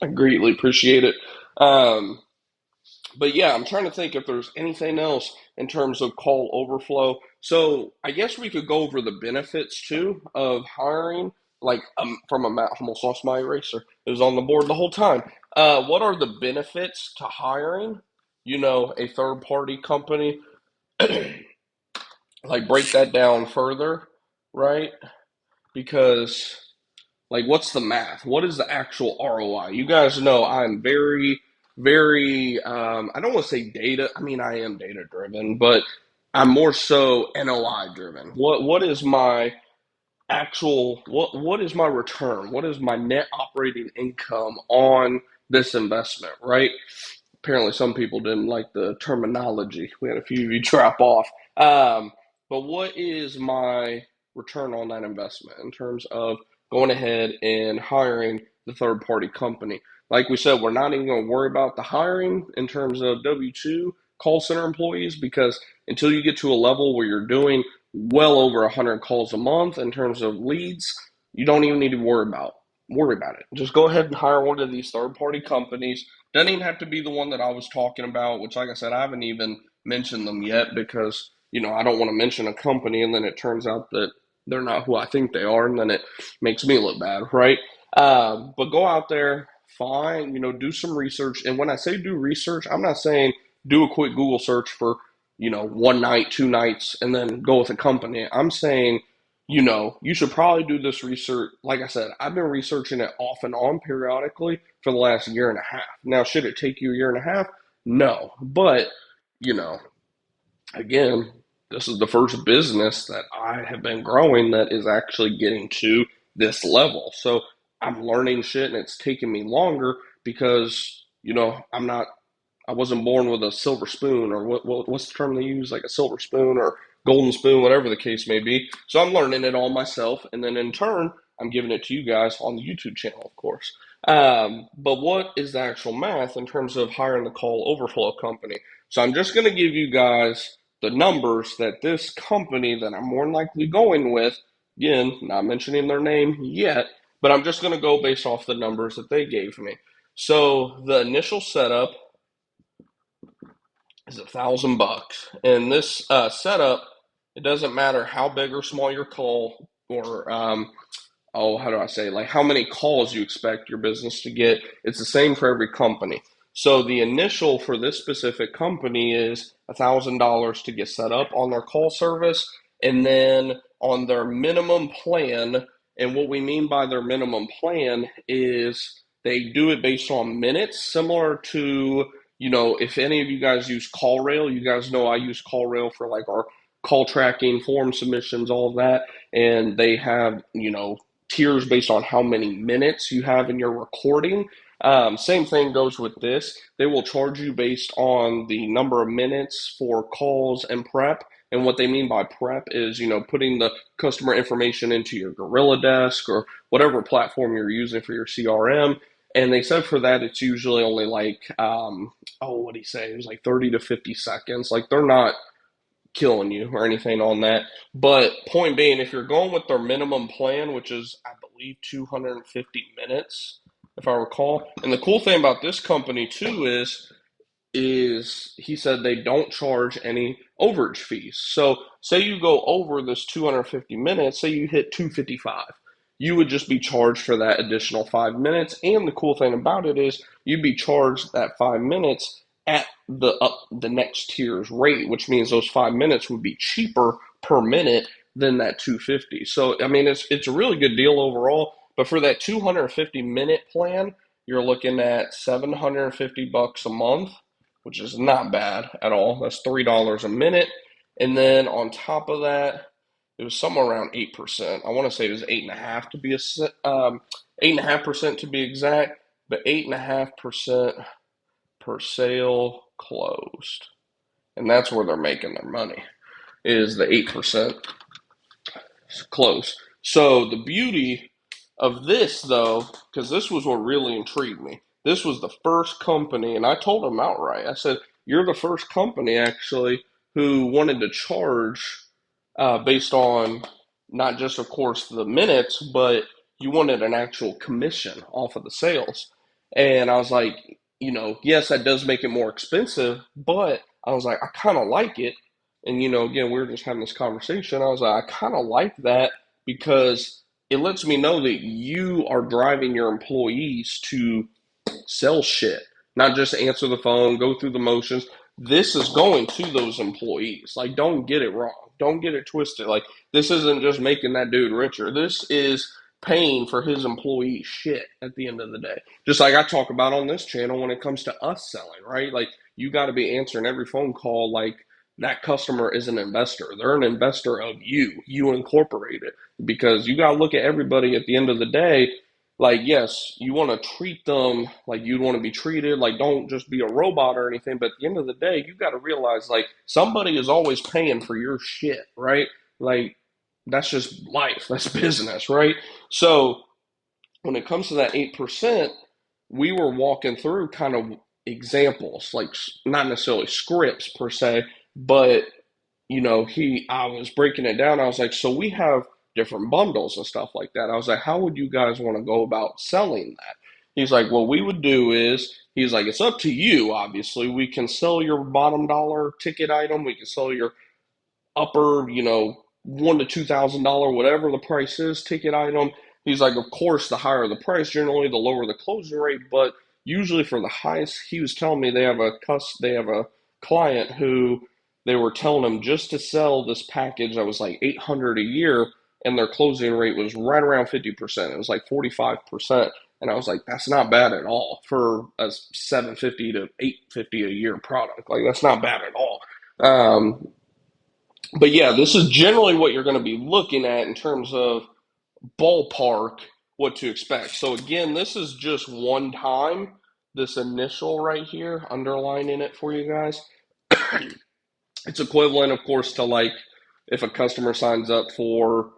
I greatly appreciate it. But yeah, I'm trying to think if there's anything else in terms of call overflow. So I guess we could go over the benefits too of hiring, like from a almost lost my eraser. It was on the board the whole time. What are the benefits to hiring, a third party company? Like break that down further, right? Because like, what's the math? What is the actual ROI? You guys know I'm very, very, I don't want to say data. I mean, I am data driven, but I'm more so NOI driven. What is my what is my return? What is my net operating income on this investment, right? Apparently some people didn't like the terminology. We had a few of you drop off. But what is my return on that investment in terms of going ahead and hiring the third party company? Like we said, we're not even going to worry about the hiring in terms of W-2 call center employees, because until you get to a level where you're doing well over 100 calls a month in terms of leads, you don't even need to worry about it. Just go ahead and hire one of these third party companies. Doesn't even have to be the one that I was talking about, which, like I said, I haven't even mentioned them yet because, I don't want to mention a company and then it turns out that they're not who I think they are, and then it makes me look bad, right? But go out there, find, do some research. And when I say do research, I'm not saying do a quick Google search for, one night, 2 nights, and then go with a company. I'm saying you should probably do this research. Like I said, I've been researching it off and on periodically for the last year and a half. Now, should it take you a year and a half? No. But, you know, again, this is the first business that I have been growing that is actually getting to this level. So I'm learning shit and it's taking me longer because, I wasn't born with a silver spoon, or what's the term they use, like a silver spoon or golden spoon, whatever the case may be. So I'm learning it all myself, and then in turn, I'm giving it to you guys on the YouTube channel, of course. But what is the actual math in terms of hiring the call overflow company? So I'm just going to give you guys the numbers that this company that I'm more than likely going with, again, not mentioning their name yet, but I'm just going to go based off the numbers that they gave me. So the initial setup is $1,000. And this setup, it doesn't matter how big or small your call, or how do I say, like how many calls you expect your business to get. It's the same for every company. So the initial for this specific company is $1,000 to get set up on their call service, and then on their minimum plan. And what we mean by their minimum plan is they do it based on minutes, similar to, if any of you guys use CallRail, you guys know I use CallRail for like our call tracking, form submissions, all of that. And they have, tiers based on how many minutes you have in your recording. Same thing goes with this. They will charge you based on the number of minutes for calls and prep. And what they mean by prep is, putting the customer information into your Gorilla Desk or whatever platform you're using for your CRM. And they said for that, it's usually only like, what do you say? It was like 30 to 50 seconds. Like they're not killing you or anything on that. But point being, if you're going with their minimum plan, which is, I believe, 250 minutes, if I recall. And the cool thing about this company too is he said they don't charge any overage fees. So say you go over this 250 minutes, say you hit 255, you would just be charged for that additional 5 minutes. And the cool thing about it is you'd be charged that 5 minutes at the next tier's rate, which means those 5 minutes would be cheaper per minute than that 250. So I mean, it's a really good deal overall. But for that 250-minute plan, you're looking at $750 a month, which is not bad at all. That's $3 a minute. And then on top of that, it was somewhere around 8%. I want to say it was 8.5 to be 8.5% to be exact, but 8.5% per sale closed. And that's where they're making their money, is the 8% close. So the beauty of this, though, because this was what really intrigued me. This was the first company, and I told them outright. I said, "You're the first company, actually, who wanted to charge based on not just, of course, the minutes, but you wanted an actual commission off of the sales." And I was like, yes, that does make it more expensive, but I was like, I kind of like it. And, again, we were just having this conversation. I was like, I kind of like that because it lets me know that you are driving your employees to sell shit, not just answer the phone, go through the motions. This is going to those employees. Like, don't get it wrong. Don't get it twisted. Like, this isn't just making that dude richer. This is paying for his employee shit at the end of the day. Just like I talk about on this channel when it comes to us selling, right? Like, you got to be answering every phone call like that customer is an investor. They're an investor of you. You incorporated, because you got to look at everybody at the end of the day. Like, yes, you want to treat them like you'd want to be treated. Like, don't just be a robot or anything. But at the end of the day, you got to realize, like, somebody is always paying for your shit, right? Like, that's just life. That's business, right? So when it comes to that 8%, we were walking through kind of examples, like not necessarily scripts per se, but I was breaking it down. I was like, so we have different bundles and stuff like that. I was like, how would you guys want to go about selling that? He's like, what we would do is, he's like, it's up to you, obviously. We can sell your bottom dollar ticket item. We can sell your upper, $1,000 to $2,000, whatever the price is, ticket item. He's like, of course, the higher the price, generally, the lower the closing rate. But usually, for the highest, he was telling me they have a client who they were telling him just to sell this package that was like $800 a year. and their closing rate was right around 50%. It was like 45%. And I was like, that's not bad at all for a 750 to 850 a year product. Like that's not bad at all. Um, but yeah, this is generally what you're going to be looking at in terms of ballpark what to expect. So again, this is just one time, this initial right here, underlining it for you guys. It's equivalent, of course, to like if a customer signs up for,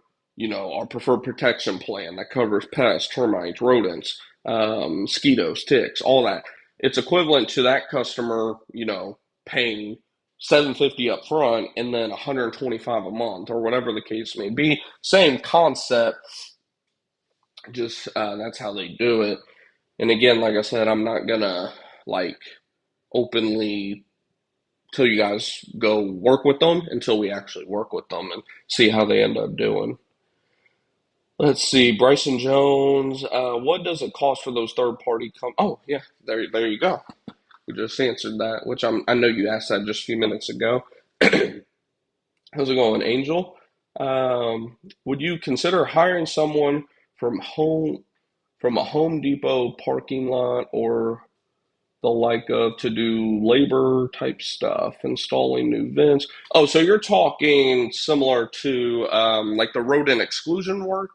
our preferred protection plan that covers pests, termites, rodents, mosquitoes, ticks, all that. It's equivalent to that customer, paying 750 up front and then 125 a month or whatever the case may be. Same concept, just that's how they do it. And again, like I said, I'm not gonna like openly till you guys go work with them until we actually work with them and see how they end up doing. Let's see, Bryson Jones. What does it cost for those third party Oh yeah, there you go. We just answered that, which I know you asked that just a few minutes ago. How's it going, Angel? Would you consider hiring someone from home from a Home Depot parking lot or the like of to do labor type stuff, installing new vents? Oh, so you're talking similar to like the rodent exclusion work,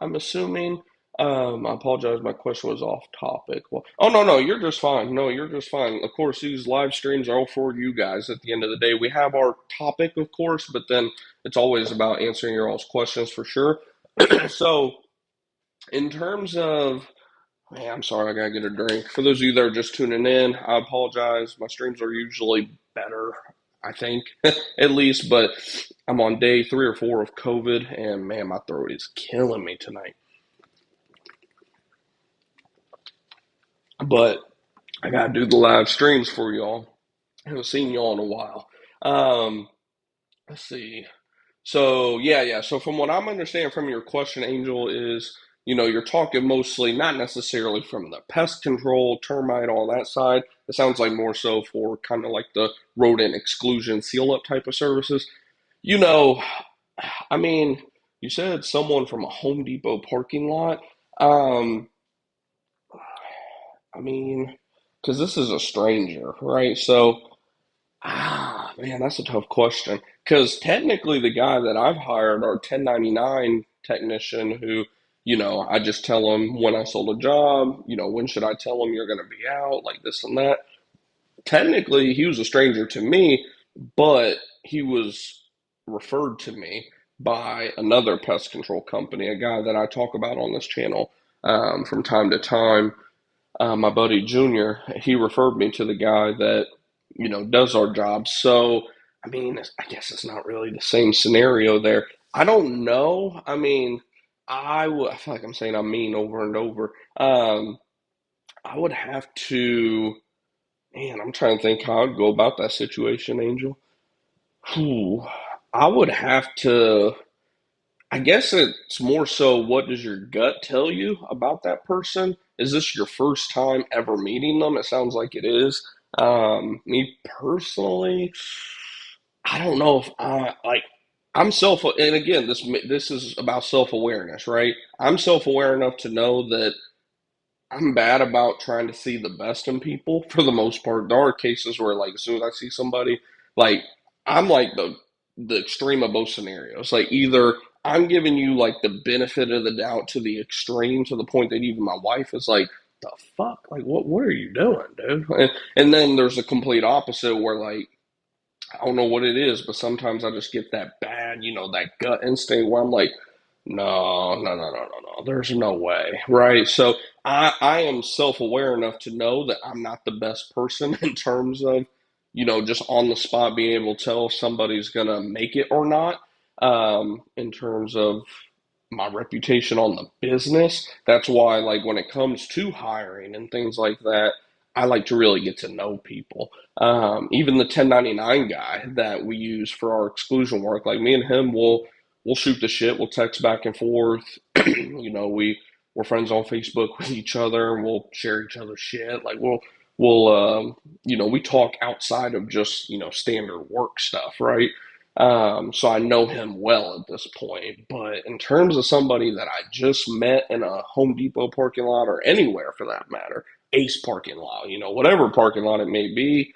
I'm assuming. I apologize, my question was off topic. Well, oh no, you're just fine. No, you're just fine. Of course, these live streams are all for you guys. At the end of the day, we have our topic, of course, but then it's always about answering your all's questions for sure. So, in terms of Man, I'm sorry, I gotta get a drink. For those of you that are just tuning in, I apologize. My streams are usually better, I think, at least, but I'm on day 3 or 4 of COVID, and man, my throat is killing me tonight. But I gotta do the live streams for y'all. I haven't seen y'all in a while. Um, let's see. So yeah. So from what I'm understanding from your question, Angel, is you're talking mostly not necessarily from the pest control, termite, all that side. It sounds like more so for kind of like the rodent exclusion, seal up type of services. You know, I mean, you said someone from a Home Depot parking lot. Um, I mean, because this is a stranger, right? So man, that's a tough question. Because technically, the guy that I've hired, our 1099 technician, who, I just tell him when I sold a job, when should I tell him you're going to be out, like this and that. Technically, he was a stranger to me, but he was referred to me by another pest control company, a guy that I talk about on this channel from time to time. My buddy Junior, he referred me to the guy that, does our job. So, I mean, I guess it's not really the same scenario there. I don't know. I mean, I feel like I'm saying I'm mean over and over. I would have to, man, I'm trying to think how I'd go about that situation, Angel. Whew. I would have to, I guess it's more so what does your gut tell you about that person? Is this your first time ever meeting them? It sounds like it is. Me personally, I don't know if I like. I'm self, and again, this is about self awareness, right? I'm self aware enough to know that I'm bad about trying to see the best in people for the most part. There are cases where, like, as soon as I see somebody, like, I'm like the extreme of both scenarios. Like, either I'm giving you like the benefit of the doubt to the extreme to the point that even my wife is like, "The fuck? Like, what are you doing, dude?" And then there's a complete opposite where like I don't know what it is, but sometimes I just get that bad, that gut instinct where I'm like, no. There's no way, right? So I am self aware enough to know that I'm not the best person in terms of, just on the spot being able to tell if somebody's gonna make it or not. In terms of my reputation on the business. That's why, like, when it comes to hiring and things like that, I like to really get to know people. Even the 1099 guy that we use for our exclusion work, like me and him we'll shoot the shit, we'll text back and forth. We're friends on Facebook with each other, and we'll share each other's shit. Like we'll we talk outside of just standard work stuff, right? So I know him well at this point. But in terms of somebody that I just met in a Home Depot parking lot or anywhere for that matter, Ace parking lot, whatever parking lot it may be,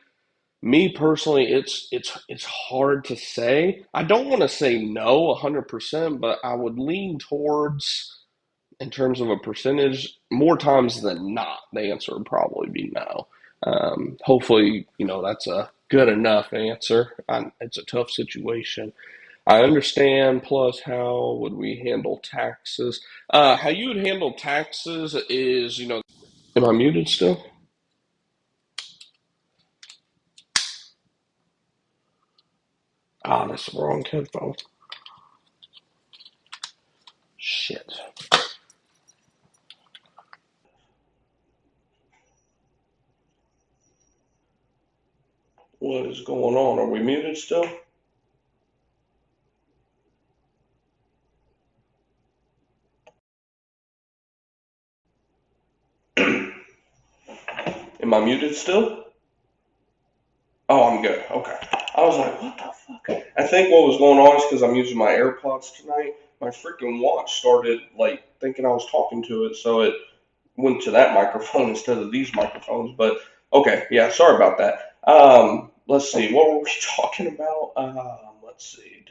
me personally, it's hard to say. I don't want to say no 100%, but I would lean towards, in terms of a percentage, more times than not, the answer would probably be no. Hopefully, that's a good enough answer. It's a tough situation. I understand. Plus, how would we handle taxes? How you would handle taxes is, am I muted still? Ah, that's the wrong headphone. Shit. What is going on? Are we muted still? Am I muted still? Oh, I'm good. Okay. I was like, what the fuck? I think what was going on is because I'm using my AirPods tonight. My freaking watch started like thinking I was talking to it, so it went to that microphone instead of these microphones. But okay, yeah, sorry about that. Let's see, what were we talking about? Let's see.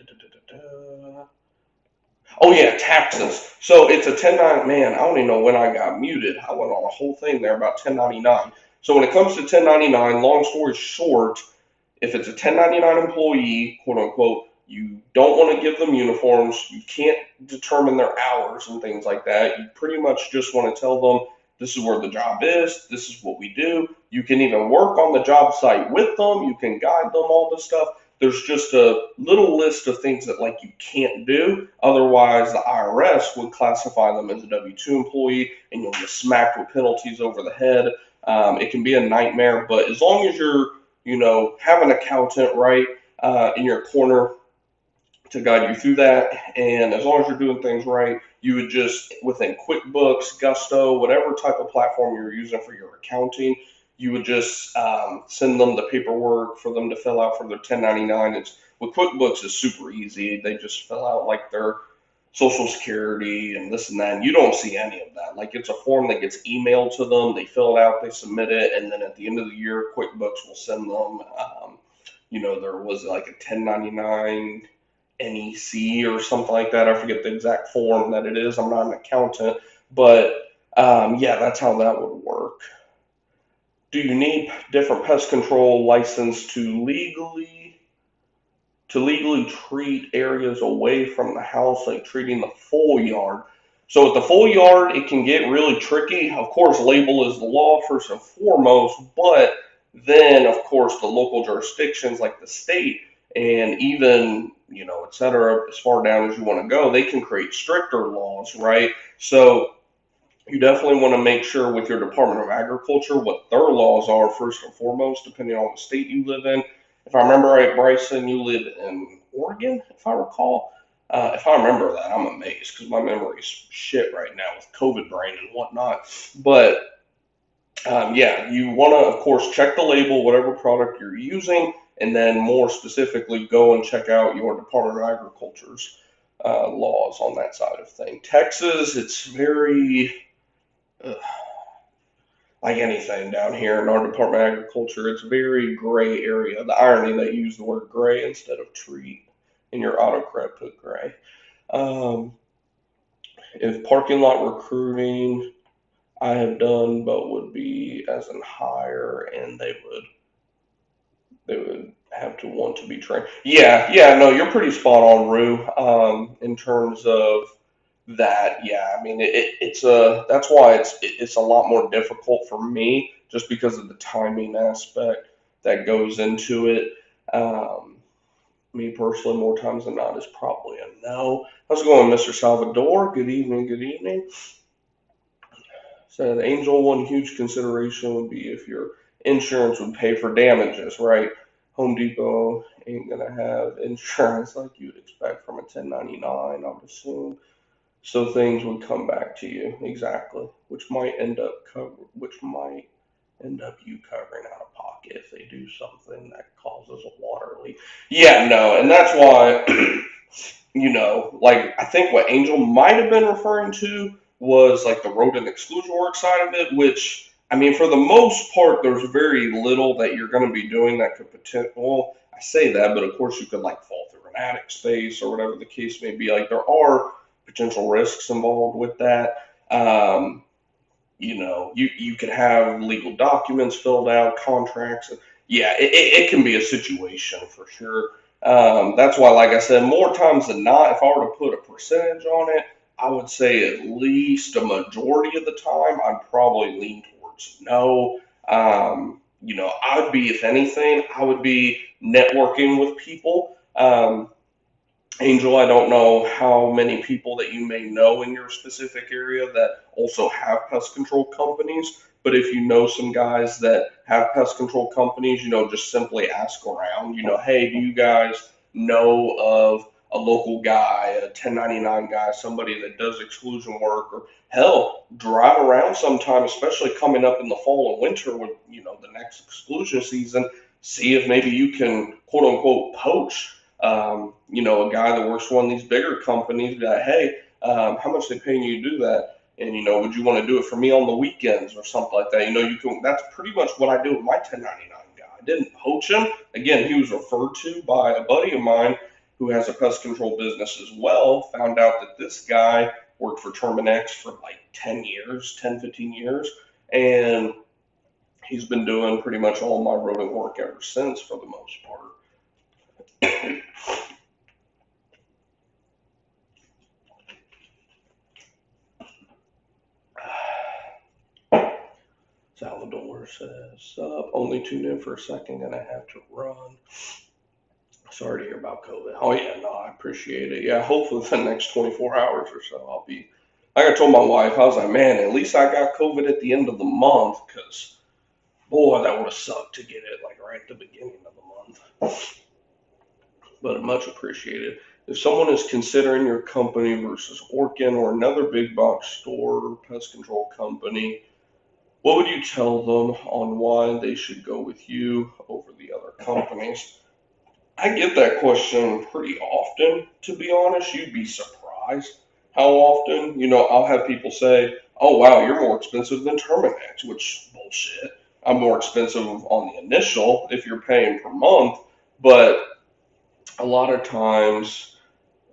Oh yeah, taxes. So it's a 1099. Man, I don't even know when I got muted. I went on a whole thing there about 1099. So when it comes to 1099, long story short, if it's a 1099 employee, quote unquote, you don't want to give them uniforms. You can't determine their hours and things like that. You pretty much just want to tell them this is where the job is, this is what we do. You can even work on the job site with them. You can guide them all this stuff. There's just a little list of things that like you can't do. Otherwise, the IRS would classify them as a W-2 employee, and you'll get smacked with penalties over the head. It can be a nightmare, but as long as you're have an accountant right in your corner to guide you through that. And as long as you're doing things right, you would just, within QuickBooks, Gusto, whatever type of platform you're using for your accounting, you would just send them the paperwork for them to fill out for their 1099. It's with QuickBooks is super easy. They just fill out like their social security and this and that. And you don't see any of that. Like it's a form that gets emailed to them. They fill it out, they submit it, and then at the end of the year, QuickBooks will send them. There was like a 1099 NEC or something like that. I forget the exact form that it is. I'm not an accountant, but yeah, that's how that would work. Do you need different pest control license to legally treat areas away from the house, like treating the full yard? So with the full yard, it can get really tricky. Of course, label is the law first and foremost, but then of course the local jurisdictions like the state and even, et cetera, as far down as you want to go, they can create stricter laws, right? So you definitely want to make sure with your Department of Agriculture what their laws are first and foremost, depending on the state you live in. If I remember right, Bryson, you live in Oregon, if I recall. If I remember that, I'm amazed because my memory's shit right now with COVID brain and whatnot. But yeah, you want to, of course, check the label, whatever product you're using, and then more specifically, go and check out your Department of Agriculture's laws on that side of thing. Texas, it's very like anything down here in our Department of Agriculture, it's a very gray area. The irony that you use the word gray instead of treat in your autocorrect put gray. Um, if parking lot recruiting, I have done, but would be as in hire, and they would have to want to be trained. Yeah, yeah, no, you're pretty spot on, Rue. In terms of that, yeah, I mean, it's a that's why it's a lot more difficult for me, just because of the timing aspect that goes into it. Um, Me personally, more times than not, is probably a no. How's it going, Mr. Salvador? Good evening, good evening. Said Angel, one huge consideration would be if your insurance would pay for damages, right? Home Depot ain't gonna have insurance like you'd expect from a 1099, I would assume. So things would come back to you exactly, which might end up you covering out of pocket. dock if they do something that causes a water leak. Yeah, no, and that's why like I think what Angel might have been referring to was like the rodent exclusion work side of it, which I mean, for the most part, there's very little that you're going to be doing that could potential. Well, I say that, but of course you could like fall through an attic space or whatever the case may be. Like there are potential risks involved with that. Um, you can have legal documents filled out, contracts. Yeah, it can be a situation for sure. That's why, like I said, more times than not, if I were to put a percentage on it, I would say at least a majority of the time, I'd probably lean towards no. I would be, if anything, I would be networking with people. Angel, I don't know how many people that you may know in your specific area that also have pest control companies, but if you know some guys that have pest control companies, just simply ask around, hey, do you guys know of a local guy, a 1099 guy, somebody that does exclusion work, or hell, drive around sometime, especially coming up in the fall and winter with, the next exclusion season, see if maybe you can quote unquote poach a guy that works for one of these bigger companies, that, hey, how much they paying you to do that? And, would you want to do it for me on the weekends or something like that? You can, that's pretty much what I do with my 1099 guy. I didn't poach him. Again, he was referred to by a buddy of mine who has a pest control business as well. Found out that this guy worked for Terminex for like 10 years, 10, 15 years. And he's been doing pretty much all my rodent work ever since for the most part. Salvador says, only tuned in for a second and I have to run. Sorry to hear about COVID. Oh, yeah, no, I appreciate it. Yeah, hopefully the next 24 hours or so I'll be. Like I told my wife, I was like, man, at least I got COVID at the end of the month because, boy, that would have sucked to get it like right at the beginning of the month. But much appreciated. If someone is considering your company versus Orkin or another big box store or pest control company, what would you tell them on why they should go with you over the other companies? I get that question pretty often, to be honest. You'd be surprised how often, I'll have people say, oh, wow, you're more expensive than Terminex, which bullshit. I'm more expensive on the initial if you're paying per month, but a lot of times,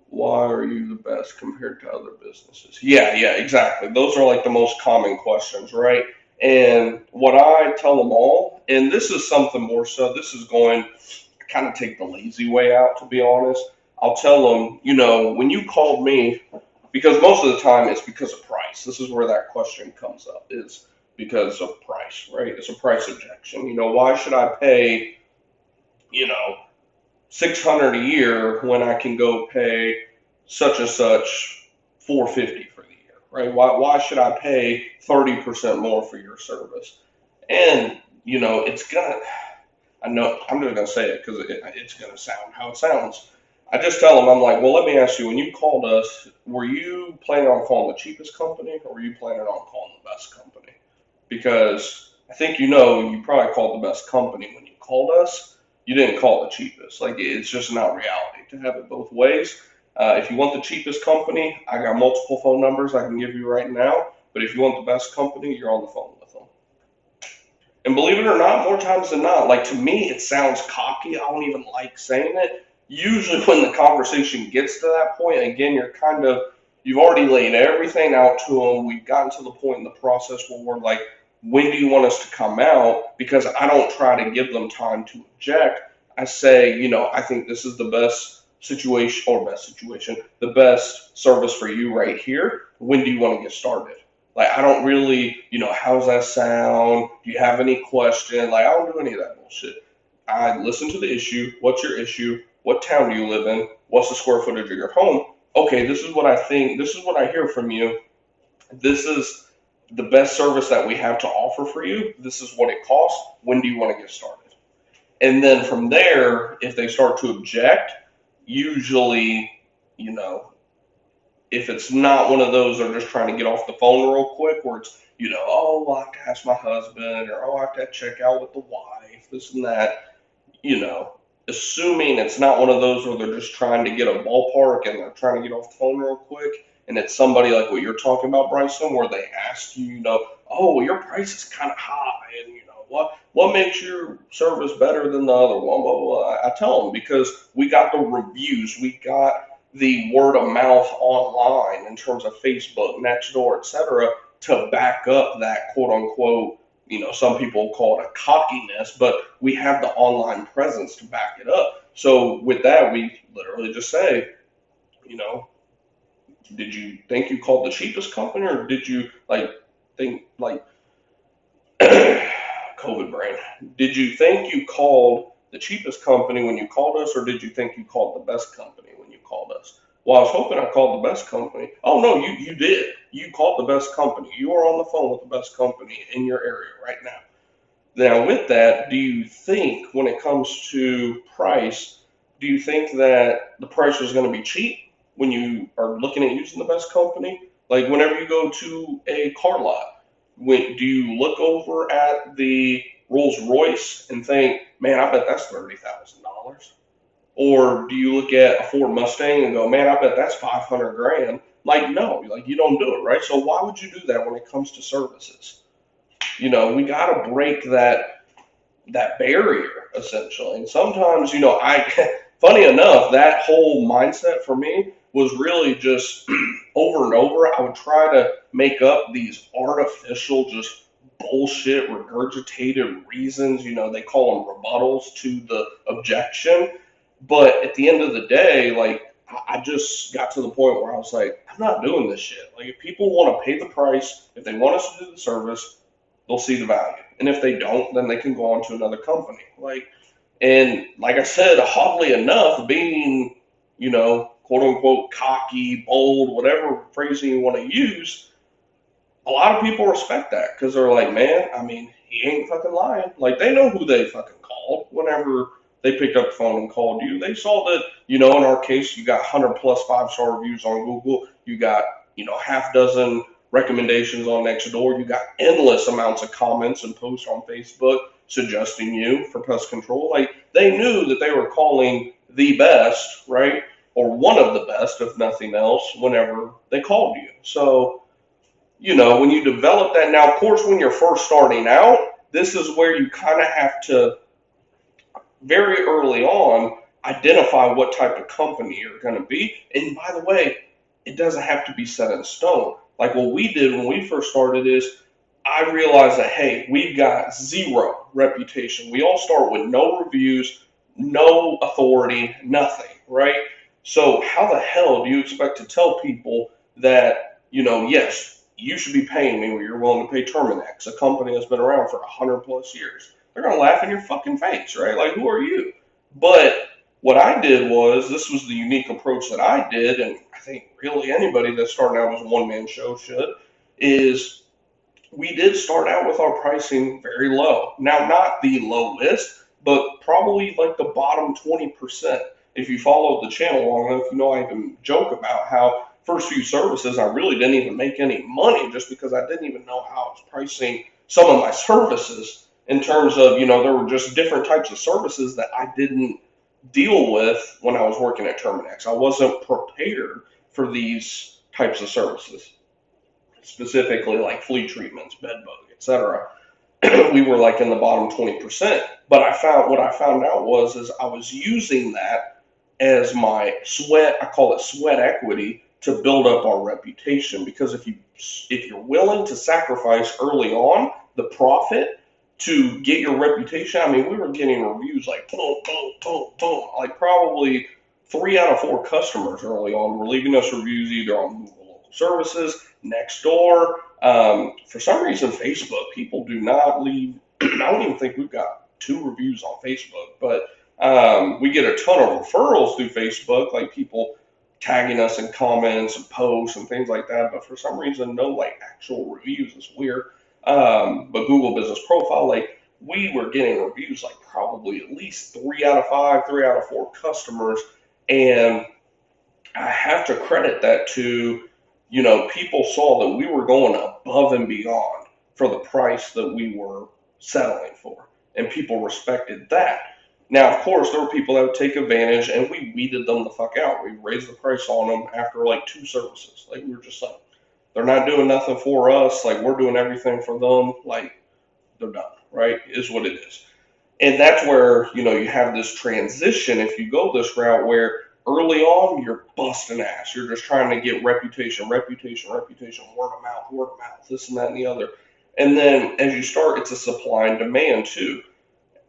why are you the best compared to other businesses? Yeah, exactly. Those are like the most common questions, right? And what I tell them all, and this is something more so, this is going to kind of take the lazy way out, to be honest. I'll tell them, when you called me, because most of the time it's because of price. This is where that question comes up, is because of price, right? It's a price objection. Why should I pay, you know, 600 a year when I can go pay such and such 450 for the year, right? Why should I pay 30% more for your service? And it's gonna. I know I'm just gonna say it because it's gonna sound how it sounds. I just tell them, I'm like, well, let me ask you. When you called us, were you planning on calling the cheapest company, or were you planning on calling the best company? Because I think you probably called the best company when you called us. You didn't call the cheapest. Like it's just not reality to have it both ways. If you want the cheapest company, I got multiple phone numbers I can give you right now. But if you want the best company, you're on the phone with them. And believe it or not, more times than not, like to me, it sounds cocky. I don't even like saying it. Usually, when the conversation gets to that point, again, you've already laid everything out to them. We've gotten to the point in the process where we're like, when do you want us to come out? Because I don't try to give them time to object. I say, I think this is the best situation, the best service for you right here. When do you want to get started? Like, I don't really, how's that sound? Do you have any question? Like, I don't do any of that bullshit. I listen to the issue. What's your issue? What town do you live in? What's the square footage of your home? Okay, this is what I think. This is what I hear from you. This is the best service that we have to offer for you. This is what it costs. When do you want to get started? And then from there, if they start to object, usually, you know, if it's not one of those they're just trying to get off the phone real quick, where it's, oh, well, I have to ask my husband, or oh, I have to check out with the wife, this and that, you know, assuming it's not one of those where they're just trying to get a ballpark and they're trying to get off the phone real quick, and it's somebody like what you're talking about, Bryson, where they ask you, oh, well, your price is kind of high, and what makes your service better than the other one? Blah, blah, blah. I tell them because we got the reviews, we got the word of mouth online in terms of Facebook, Nextdoor, etc., to back up that quote unquote, some people call it a cockiness, but we have the online presence to back it up. So with that, we literally just say, you know, did you think you called the cheapest company, or did you think like COVID brain? Did you think you called the cheapest company when you called us, or did you think you called the best company when you called us? Well, I was hoping I called the best company. Oh no, you did. You called the best company. You are on the phone with the best company in your area right now. Now, with that, do you think when it comes to price, do you think that the price was going to be cheap when you are looking at using the best company? Like whenever you go to a car lot, do you look over at the Rolls Royce and think, man, I bet that's $30,000? Or do you look at a Ford Mustang and go, man, I bet that's 500 grand? Like, no, like you don't do it, right? So why would you do that when it comes to services? We got to break that barrier essentially. And sometimes, funny enough, that whole mindset for me was really just over and over. I would try to make up these artificial, just bullshit, regurgitated reasons. They call them rebuttals to the objection. But at the end of the day, like, I just got to the point where I was like, I'm not doing this shit. Like, if people want to pay the price, if they want us to do the service, they'll see the value. And if they don't, then they can go on to another company. And like I said, oddly enough, being, quote unquote, cocky, bold, whatever phrasing you want to use, a lot of people respect that because they're like, man, I mean, he ain't fucking lying. Like, they know who they fucking called whenever they picked up the phone and called you. They saw that, in our case, you got 100 plus 5-star reviews on Google. You got, half dozen recommendations on Nextdoor. You got endless amounts of comments and posts on Facebook suggesting you for pest control. Like, they knew that they were calling the best, right? Or one of the best, if nothing else, whenever they called you. So, when you develop that, now, of course, when you're first starting out, this is where you kind of have to, very early on, identify what type of company you're going to be. And by the way, it doesn't have to be set in stone. Like what we did when we first started is I realized that, hey, we've got zero reputation. We all start with no reviews, no authority, nothing, right? So how the hell do you expect to tell people that, yes, you should be paying me what you're willing to pay Terminex, a company that's been around for 100 plus years? They're going to laugh in your fucking face, right? Like, who are you? But what I did was, this was the unique approach that I did, and I think really anybody that's starting out as a one-man show should, is we did start out with our pricing very low. Now, not the lowest, but probably like the bottom 20%. If you followed the channel long enough, I even joke about how first few services, I really didn't even make any money just because I didn't even know how I was pricing some of my services in terms of, there were just different types of services that I didn't deal with when I was working at Terminex. I wasn't prepared for these types of services, specifically like flea treatments, bed bug, etc. We were like in the bottom 20%. But what I found out is I was using that as my sweat, I call it sweat equity, to build up our reputation. Because if you're willing to sacrifice early on the profit to get your reputation, I mean, we were getting reviews like boom, boom, boom, boom, like probably 3 out of 4 customers early on were leaving us reviews either on Google Local Services, Nextdoor. For some reason, Facebook, people do not leave. I don't even think we've got 2 reviews on Facebook, but we get a ton of referrals through Facebook, like people tagging us in comments and posts and things like that. But for some reason, no like actual reviews. It's weird. But Google Business Profile, like we were getting reviews like probably at least 3 out of 5, 3 out of 4 customers. And I have to credit that to, people saw that we were going above and beyond for the price that we were settling for. and people respected that. Now, of course, there were people that would take advantage, and we weeded them the fuck out. We raised the price on them after like 2 services. Like we were just like, they're not doing nothing for us. Like we're doing everything for them. Like they're done, right? Is what it is. And that's where, you have this transition if you go this route where early on you're busting ass. You're just trying to get reputation, reputation, reputation, word of mouth, this and that and the other. And then as you start, it's a supply and demand too.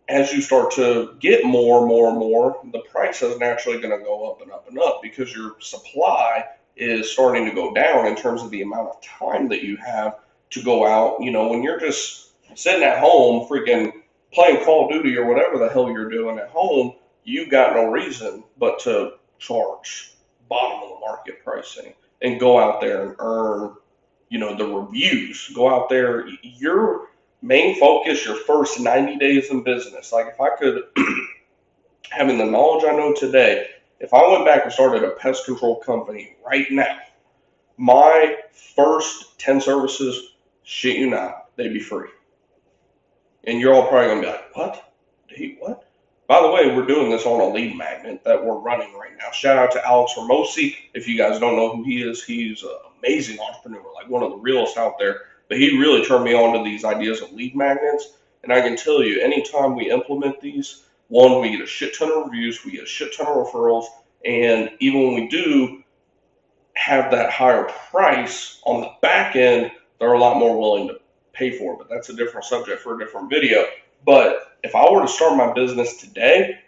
As you start to get more, more, and more, the price is naturally going to go up and up and up because your supply is starting to go down in terms of the amount of time that you have to go out. When you're just sitting at home, freaking playing Call of Duty or whatever the hell you're doing at home, you got no reason but to charge bottom of the market pricing and go out there and earn, the reviews. Go out there. Your main focus, your first 90 days in business. Like if I could, having the knowledge I know today, if I went back and started a pest control company right now, my first 10 services, shit you not, they'd be free. And you're all probably going to be like, what? What? By the way, we're doing this on a lead magnet that we're running right now. Shout out to Alex Ramosi. If you guys don't know who he is, he's an amazing entrepreneur, like one of the realest out there. But he really turned me on to these ideas of lead magnets. And I can tell you, anytime we implement these, one, we get a shit ton of reviews, we get a shit ton of referrals. And even when we do have that higher price on the back end, they're a lot more willing to pay for it. But that's a different subject for a different video. But if I were to start my business today,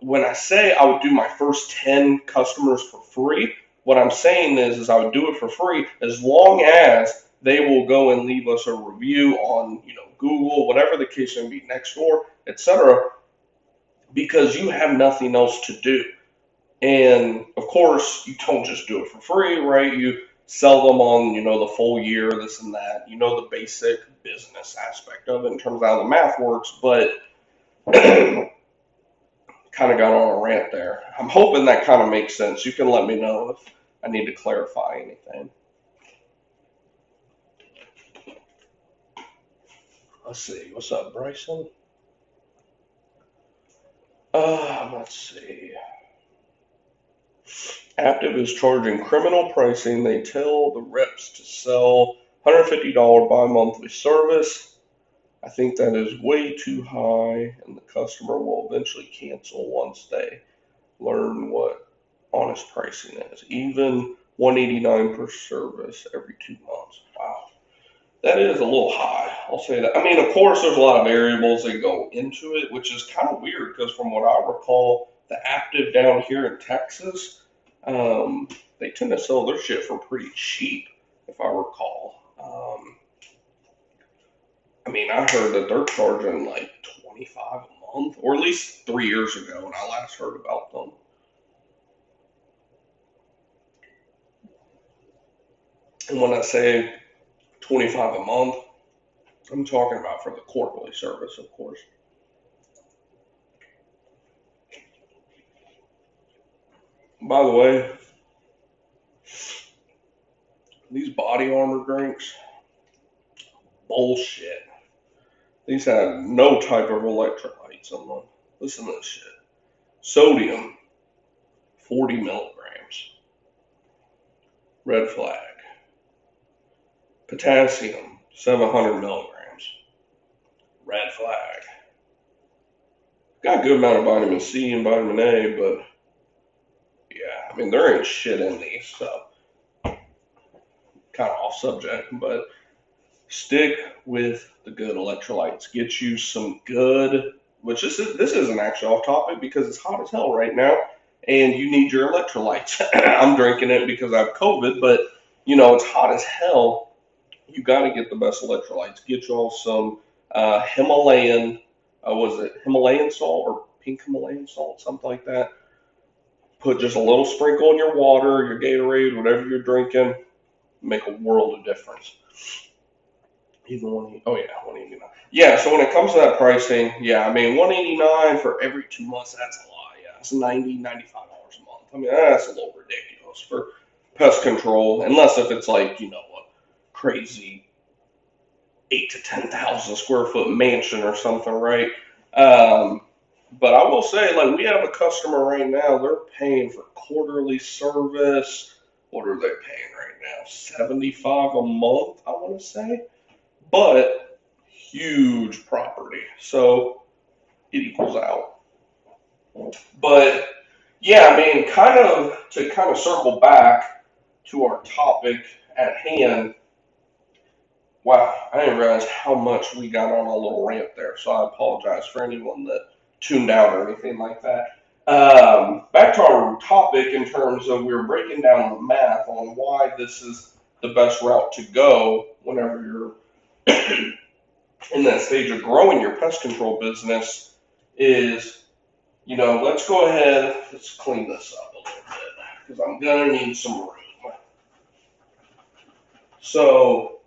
when I say I would do my first 10 customers for free, what I'm saying is I would do it for free as long as they will go and leave us a review on, Google, whatever the case may be, Nextdoor, etc., because you have nothing else to do. And of course, you don't just do it for free, right? You sell them on, the full year, this and that, the basic business aspect of it in terms of how the math works, but kind of got on a rant there. I'm hoping that kind of makes sense. You can let me know if I need to clarify anything. Let's see. What's up, Bryson? Let's see. Active is charging criminal pricing. They tell the reps to sell $150 bi-monthly service. I think that is way too high, and the customer will eventually cancel once they learn what honest pricing is. Even $189 per service every 2 months. Wow. That is a little high. I'll say that. I mean, of course, there's a lot of variables that go into it, which is kind of weird because from what I recall, the active down here in Texas, they tend to sell their shit for pretty cheap, if I recall. I mean, I heard that they're charging like $25 a month, or at least 3 years ago when I last heard about them. And when I say 25 a month, I'm talking about for the quarterly service, of course. By the way, these body armor drinks, bullshit. These have no type of electrolytes in them. Listen to this shit. Sodium, 40 milligrams. Red flag. Potassium, 700 milligrams. Red flag. Got a good amount of vitamin C and vitamin A, but yeah, I mean, there ain't shit in these, so kind of off subject, but stick with the good electrolytes. Get you some good, which this isn't actually off topic because it's hot as hell right now, and you need your electrolytes. I'm drinking it because I have COVID, but it's hot as hell. You got to get the best electrolytes. Get y'all some Himalayan, was it Himalayan salt or pink Himalayan salt, something like that. Put just a little sprinkle in your water, your Gatorade, whatever you're drinking. Make a world of difference. Even $189. Yeah, so when it comes to that pricing, yeah, I mean, $189 for every 2 months, that's a lot. Yeah, it's $95 a month. I mean, that's a little ridiculous for pest control, unless if it's like, a crazy 8 to 10,000 square foot mansion or something, right? Um, but I will say, like, we have a customer right now, they're paying for quarterly service. What are they paying right now? 75 a month, I want to say. But huge property. So it equals out. But yeah, I mean, kind of circle back to our topic at hand. Wow, I didn't realize how much we got on a little rant there, so I apologize for anyone that tuned out or anything like that. Back to our topic in terms of we were breaking down the math on why this is the best route to go whenever you're in that stage of growing your pest control business is, let's go ahead, let's clean this up a little bit because I'm going to need some room. So,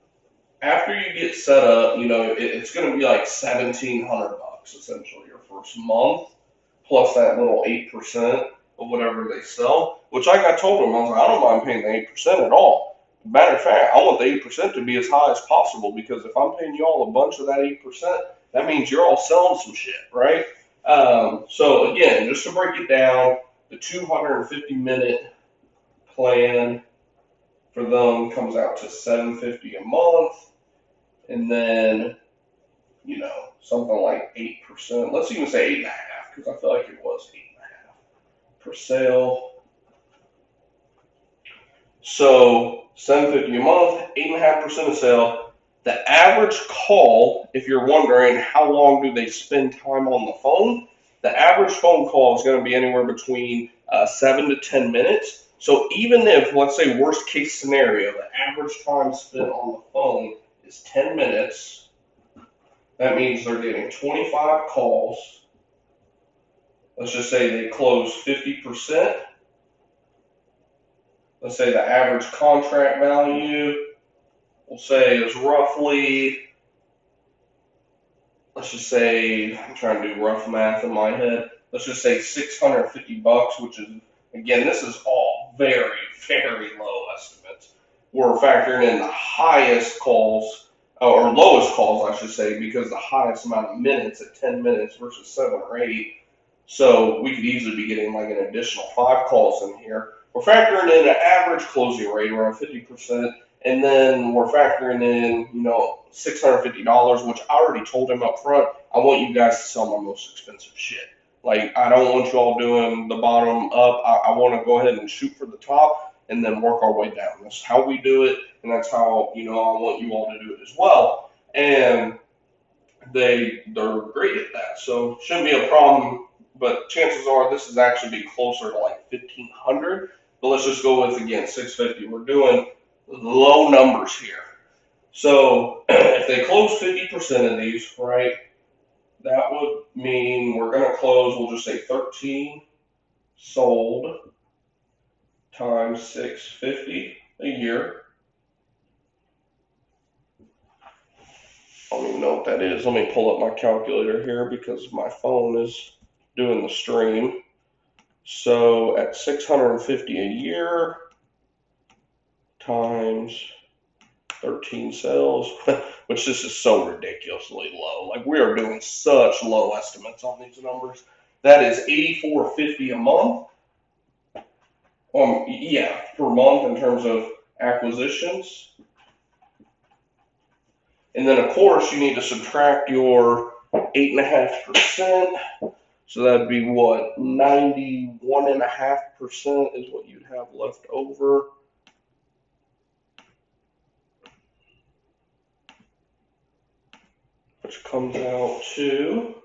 after you get set up, it's going to be like 1,700 bucks essentially your first month, plus that little 8% of whatever they sell. Which, like I told them, I was like, I don't mind paying the 8% at all. Matter of fact, I want the 8% to be as high as possible because if I'm paying you all a bunch of that 8%, that means you're all selling some shit, right? So again, just to break it down, the 250-minute plan for them comes out to 750 a month. And then, something like 8%. Let's even say 8.5, because I feel like it was 8.5 per sale. So 750 a month, 8.5% of sale. The average call, if you're wondering how long do they spend time on the phone, the average phone call is going to be anywhere between 7 to 10 minutes. So even if, let's say, worst case scenario, the average time spent on the phone is 10 minutes, that means they're getting 25 calls. Let's just say they close 50%. Let's say the average contract value, we'll say, is roughly, let's just say, I'm trying to do rough math in my head. Let's just say 650 bucks, which is, again, this is all very, very low estimates. We're factoring in the highest calls, or lowest calls, I should say, because the highest amount of minutes at 10 minutes versus 7 or 8. So we could easily be getting like an additional 5 calls in here. We're factoring in an average closing rate around 50%, and then we're factoring in, $650, which I already told him up front. I want you guys to sell my most expensive shit. Like, I don't want you all doing the bottom up. I want to go ahead and shoot for the top and then work our way down. That's how we do it, and that's how, I want you all to do it as well. And they're great at that, so shouldn't be a problem. But chances are this is actually be closer to like 1,500. But let's just go with, again, 650. We're doing low numbers here. So if they close 50% of these, right, that would mean we're going to close, we'll just say 13 sold times 650 a year. I don't even know what that is. Let me pull up my calculator here because my phone is doing the stream. So at 650 a year times 13 sales, which this is so ridiculously low. Like, we are doing such low estimates on these numbers. That is 84.50 a month. Per month in terms of acquisitions. And then, of course, you need to subtract your 8.5%. So that'd be what? 91.5% is what you'd have left over. Which comes out to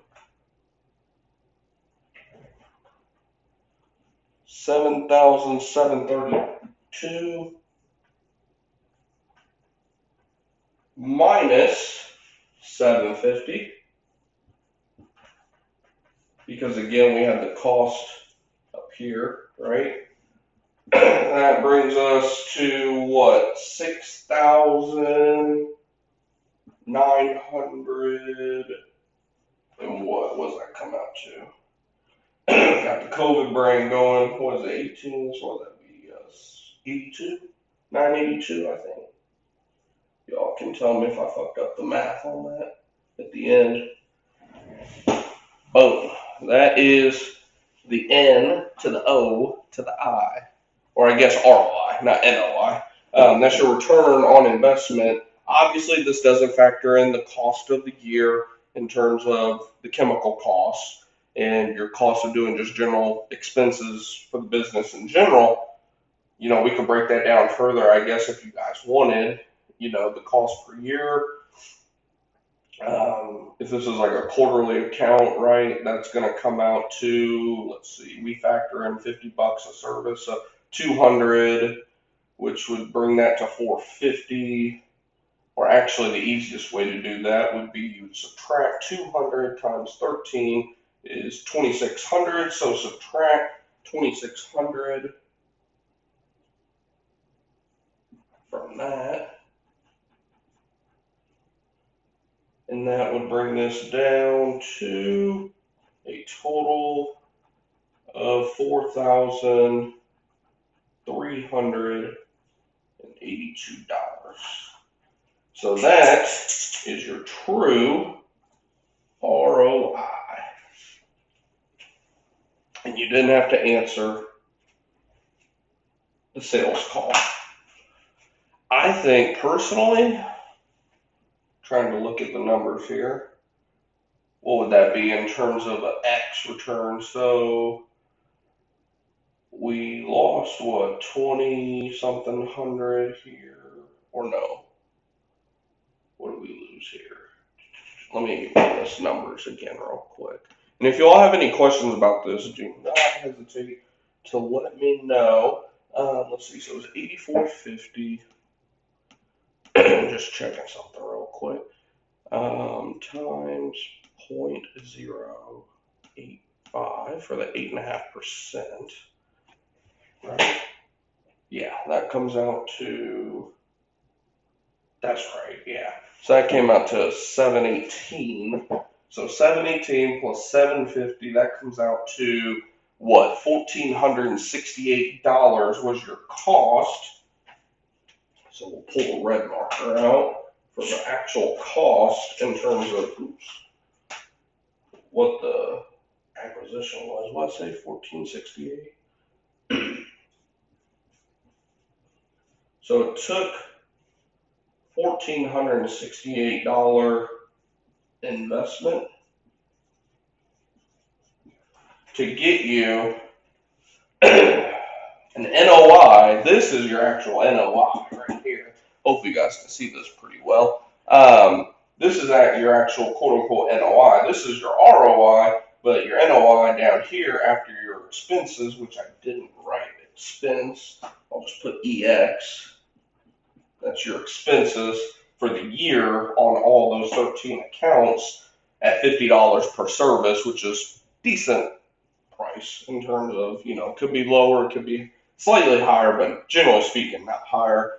7,732 minus 750. Because again, we have the cost up here, right? That brings us to what? 6,900, and what does that come out to? Got the COVID brain going. What is it? 18? So what would that be? 82? 982, I think. Y'all can tell me if I fucked up the math on that at the end. Boom. That is the N to the O to the I, or I guess ROI, not NOI. That's your return on investment. Obviously, this doesn't factor in the cost of the year in terms of the chemical costs and your cost of doing just general expenses for the business in general. We can break that down further, I guess, if you guys wanted, the cost per year. If this is like a quarterly account, right, that's going to come out to, let's see, we factor in $50 a service, so 200, which would bring that to 450. Or actually, the easiest way to do that would be you would subtract 200 times 13 is 2,600. So subtract 2,600 from that. And that would bring this down to a total of $4,382. So that is your true ROI. And you didn't have to answer the sales call. I think personally, trying to look at the numbers here, what would that be in terms of an X return? So we lost what, 20 something hundred here, or no? What did we lose here? Let me run this numbers again real quick. And if you all have any questions about this, do not hesitate to let me know. Let's see, so it was 8450. Just checking something real quick. Times 0.085 for the 8.5%. Right? Yeah, that comes out to, that's right, yeah. So that came out to 718. So 718 plus 750, that comes out to what? $1,468 was your cost. So we'll pull the red marker out for the actual cost in terms of what the acquisition was. What did I say? 1468. So it took $1,468 investment to get you an NOI. This is your actual NOI right here. Hopefully you guys can see this pretty well. This is your actual quote-unquote NOI. This is your ROI, but your NOI down here after your expenses, which I didn't write expense, I'll just put EX. That's your expenses for the year on all those 13 accounts at $50 per service, which is decent price in terms of, could be lower, it could be slightly higher, but generally speaking, not higher.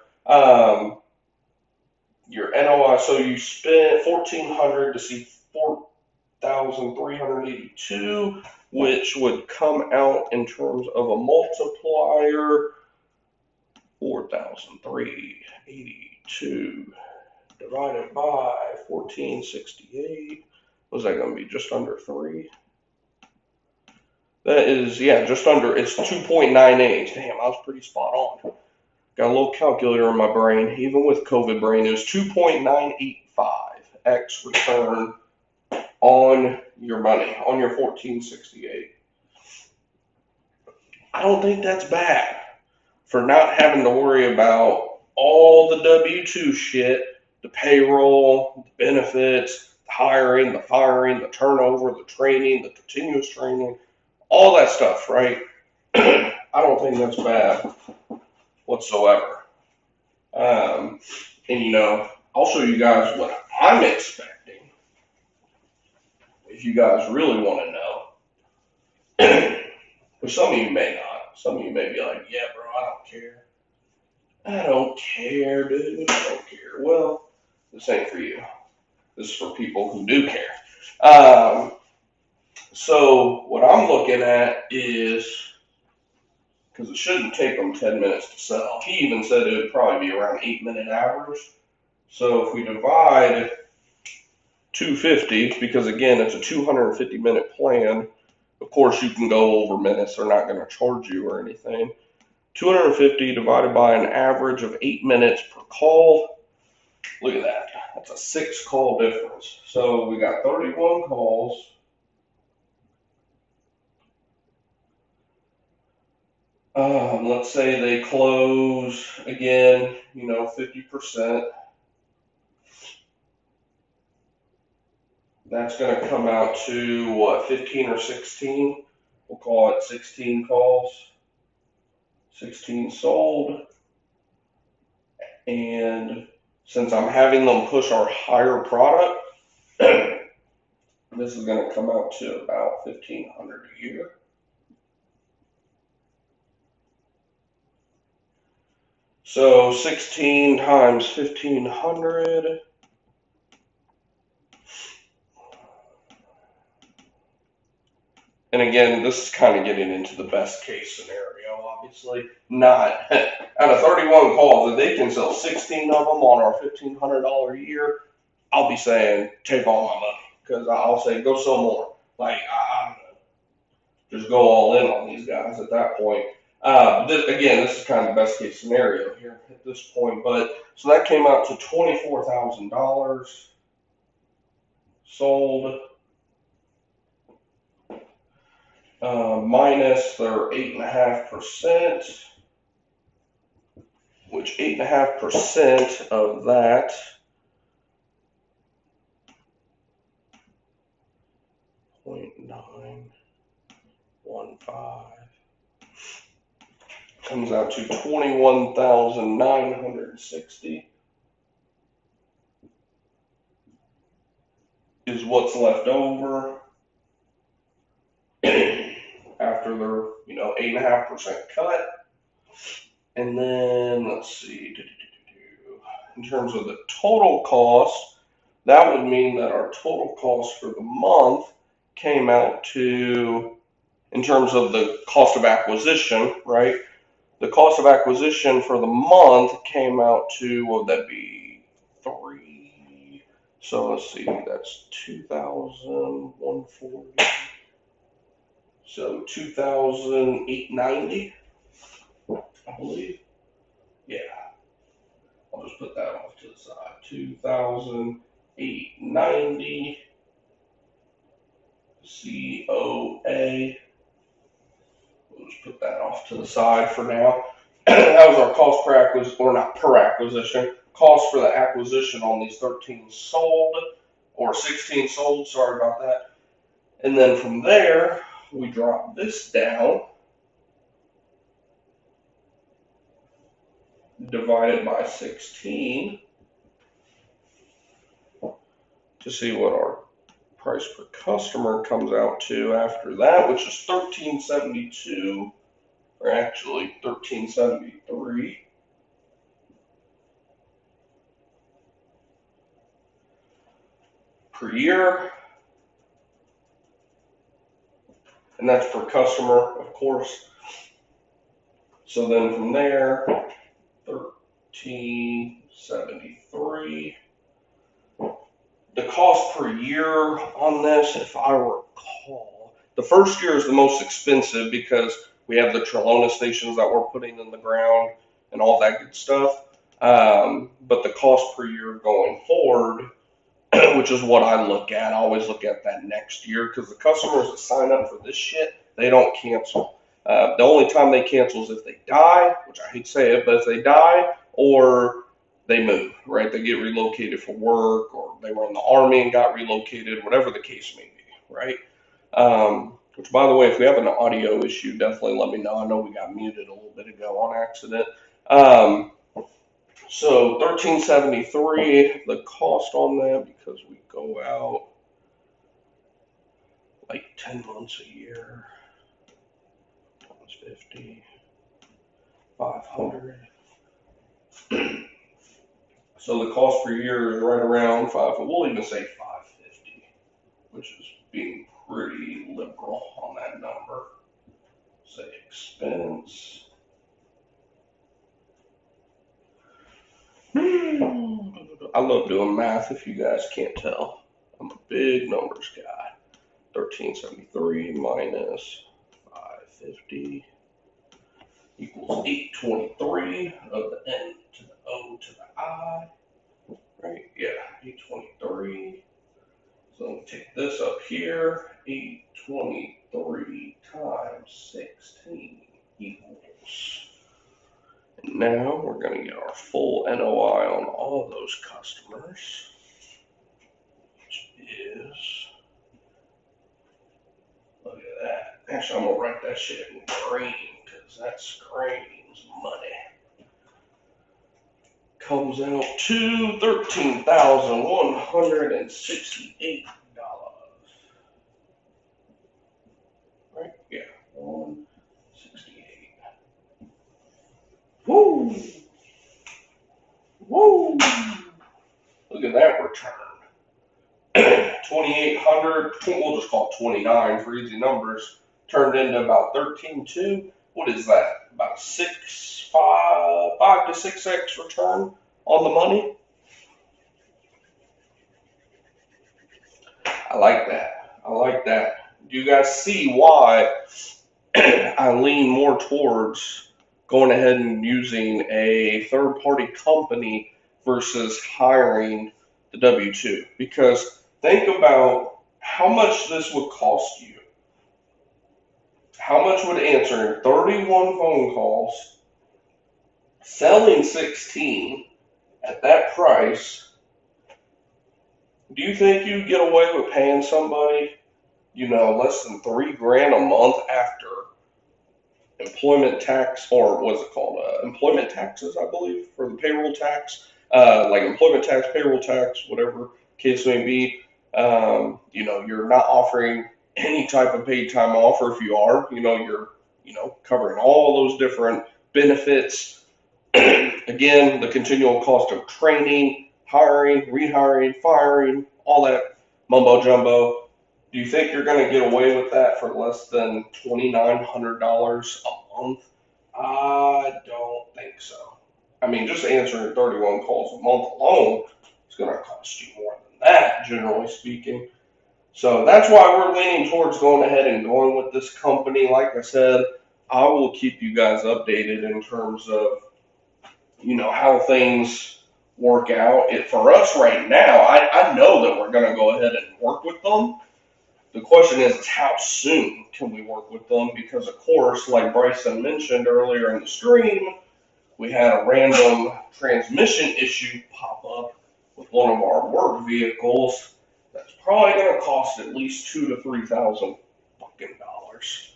Your NOI, so you spent $1,400 to see 4,382, which would come out in terms of a multiplier, 4,382 divided by 1468. Was that going to be just under 3? That is, yeah, just under, it's 2.98. Damn, I was pretty spot on. Got a little calculator in my brain. Even with COVID brain, it was 2.985x return on your money, on your 1468. I don't think that's bad for not having to worry about all the W-2 shit, the payroll, the benefits, the hiring, the firing, the turnover, the training, the continuous training, all that stuff, right? I don't think that's bad whatsoever. And I'll show you guys what I'm expecting if you guys really want to know. Which some of you may not. Some of you may be like, yeah, bro, I don't care. I don't care, dude. I don't care. Well, this ain't for you. This is for people who do care. So what I'm looking at is, because it shouldn't take them 10 minutes to sell. He even said it would probably be around 8-minute average. So if we divide 250, because again, it's a 250-minute plan. Of course, you can go over minutes. They're not going to charge you or anything. 250 divided by an average of 8 minutes per call. Look at that. That's a 6-call difference. So we got 31 calls. Let's say they close again, 50%. That's going to come out to what, 15 or 16? We'll call it 16 calls. 16 sold. And since I'm having them push our higher product, this is going to come out to about 1,500 a year. So 16 times 1,500. And again, this is kind of getting into the best case scenario, obviously. Not out of 31 calls, if they can sell 16 of them on our $1,500 a year, I'll be saying, take all my money. Because I'll say, go sell more. Like, I'm just go all in on these guys at that point. This is kind of the best case scenario here at this point. But so that came out to $24,000 sold, minus their 8.5%, which 8.5% of that .915 comes out to 21,960 is what's left over after their 8.5% cut. And then let's see, in terms of the total cost, that would mean that our total cost for the month came out to, in terms of the cost of acquisition, right? The cost of acquisition for the month came out to, what would that be, 3? So let's see, that's 2,140. So 2,890, I believe. Yeah, I'll just put that off to the side. 2,890 COA. We'll just put that off to the side for now. That was our cost per acquisition, or not per acquisition, cost for the acquisition on these 13 sold, or 16 sold, sorry about that. And then from there, we drop this down, divide it by 16 to see what our price per customer comes out to after that, which is $13.72, or actually $13.73 per year. And that's per customer, of course. So then from there, $13.73. The cost per year on this, if I recall, the first year is the most expensive because we have the Trelona stations that we're putting in the ground and all that good stuff. But the cost per year going forward, which is what I look at, I always look at that next year, because the customers that sign up for this shit, they don't cancel. The only time they cancel is if they die, which I hate to say it, but if they die or they move, right? They get relocated for work, or they were in the Army and got relocated, whatever the case may be, right? Which, by the way, if we have an audio issue, definitely let me know. I know we got muted a little bit ago on accident. So $13.73, the cost on that, because we go out like 10 months a year, times 50, 500. So the cost per year is right around we'll even say 550, which is being pretty liberal on that number. Say expense. I love doing math. If you guys can't tell, I'm a big numbers guy. 1373 minus 550 equals 823 of the N to the O to the I. Right? Yeah, 823. So I'm going to take this up here. 823 times 16 equals. And now we're going to get our full NOI on all those customers, which is, look at that. Actually, I'm going to write that shit in green because that's Screen's money. Comes out to $13,168. Right? Yeah, 168. Woo! Woo! Look at that return. 2,800. We'll just call it 29 for easy numbers. Turned into about 13.2. What is that? About 5 to 6x return on the money. I like that. I like that. Do you guys see why I lean more towards going ahead and using a third-party company versus hiring the W-2? Because think about how much this would cost you. How much would answering 31 phone calls, selling 16 at that price? Do you think you'd get away with paying somebody, less than $3,000 a month after employment tax, or what's it called? Employment taxes, I believe, for the payroll tax, like employment tax, payroll tax, whatever case may be. You're not offering any type of paid time off, or if you are, you're, covering all those different benefits. Again, the continual cost of training, hiring, rehiring, firing, all that mumbo jumbo. Do you think you're going to get away with that for less than $2,900 a month? I don't think so. I mean, just answering 31 calls a month alone is going to cost you more than that, generally speaking. So that's why we're leaning towards going ahead and going with this company. Like I said, I will keep you guys updated in terms of, how things work out. For us right now, I know that we're going to go ahead and work with them. The question is how soon can we work with them? Because, of course, like Bryson mentioned earlier in the stream, we had a random transmission issue pop up with one of our work vehicles. That's probably going to cost at least $2,000 to $3,000 fucking dollars.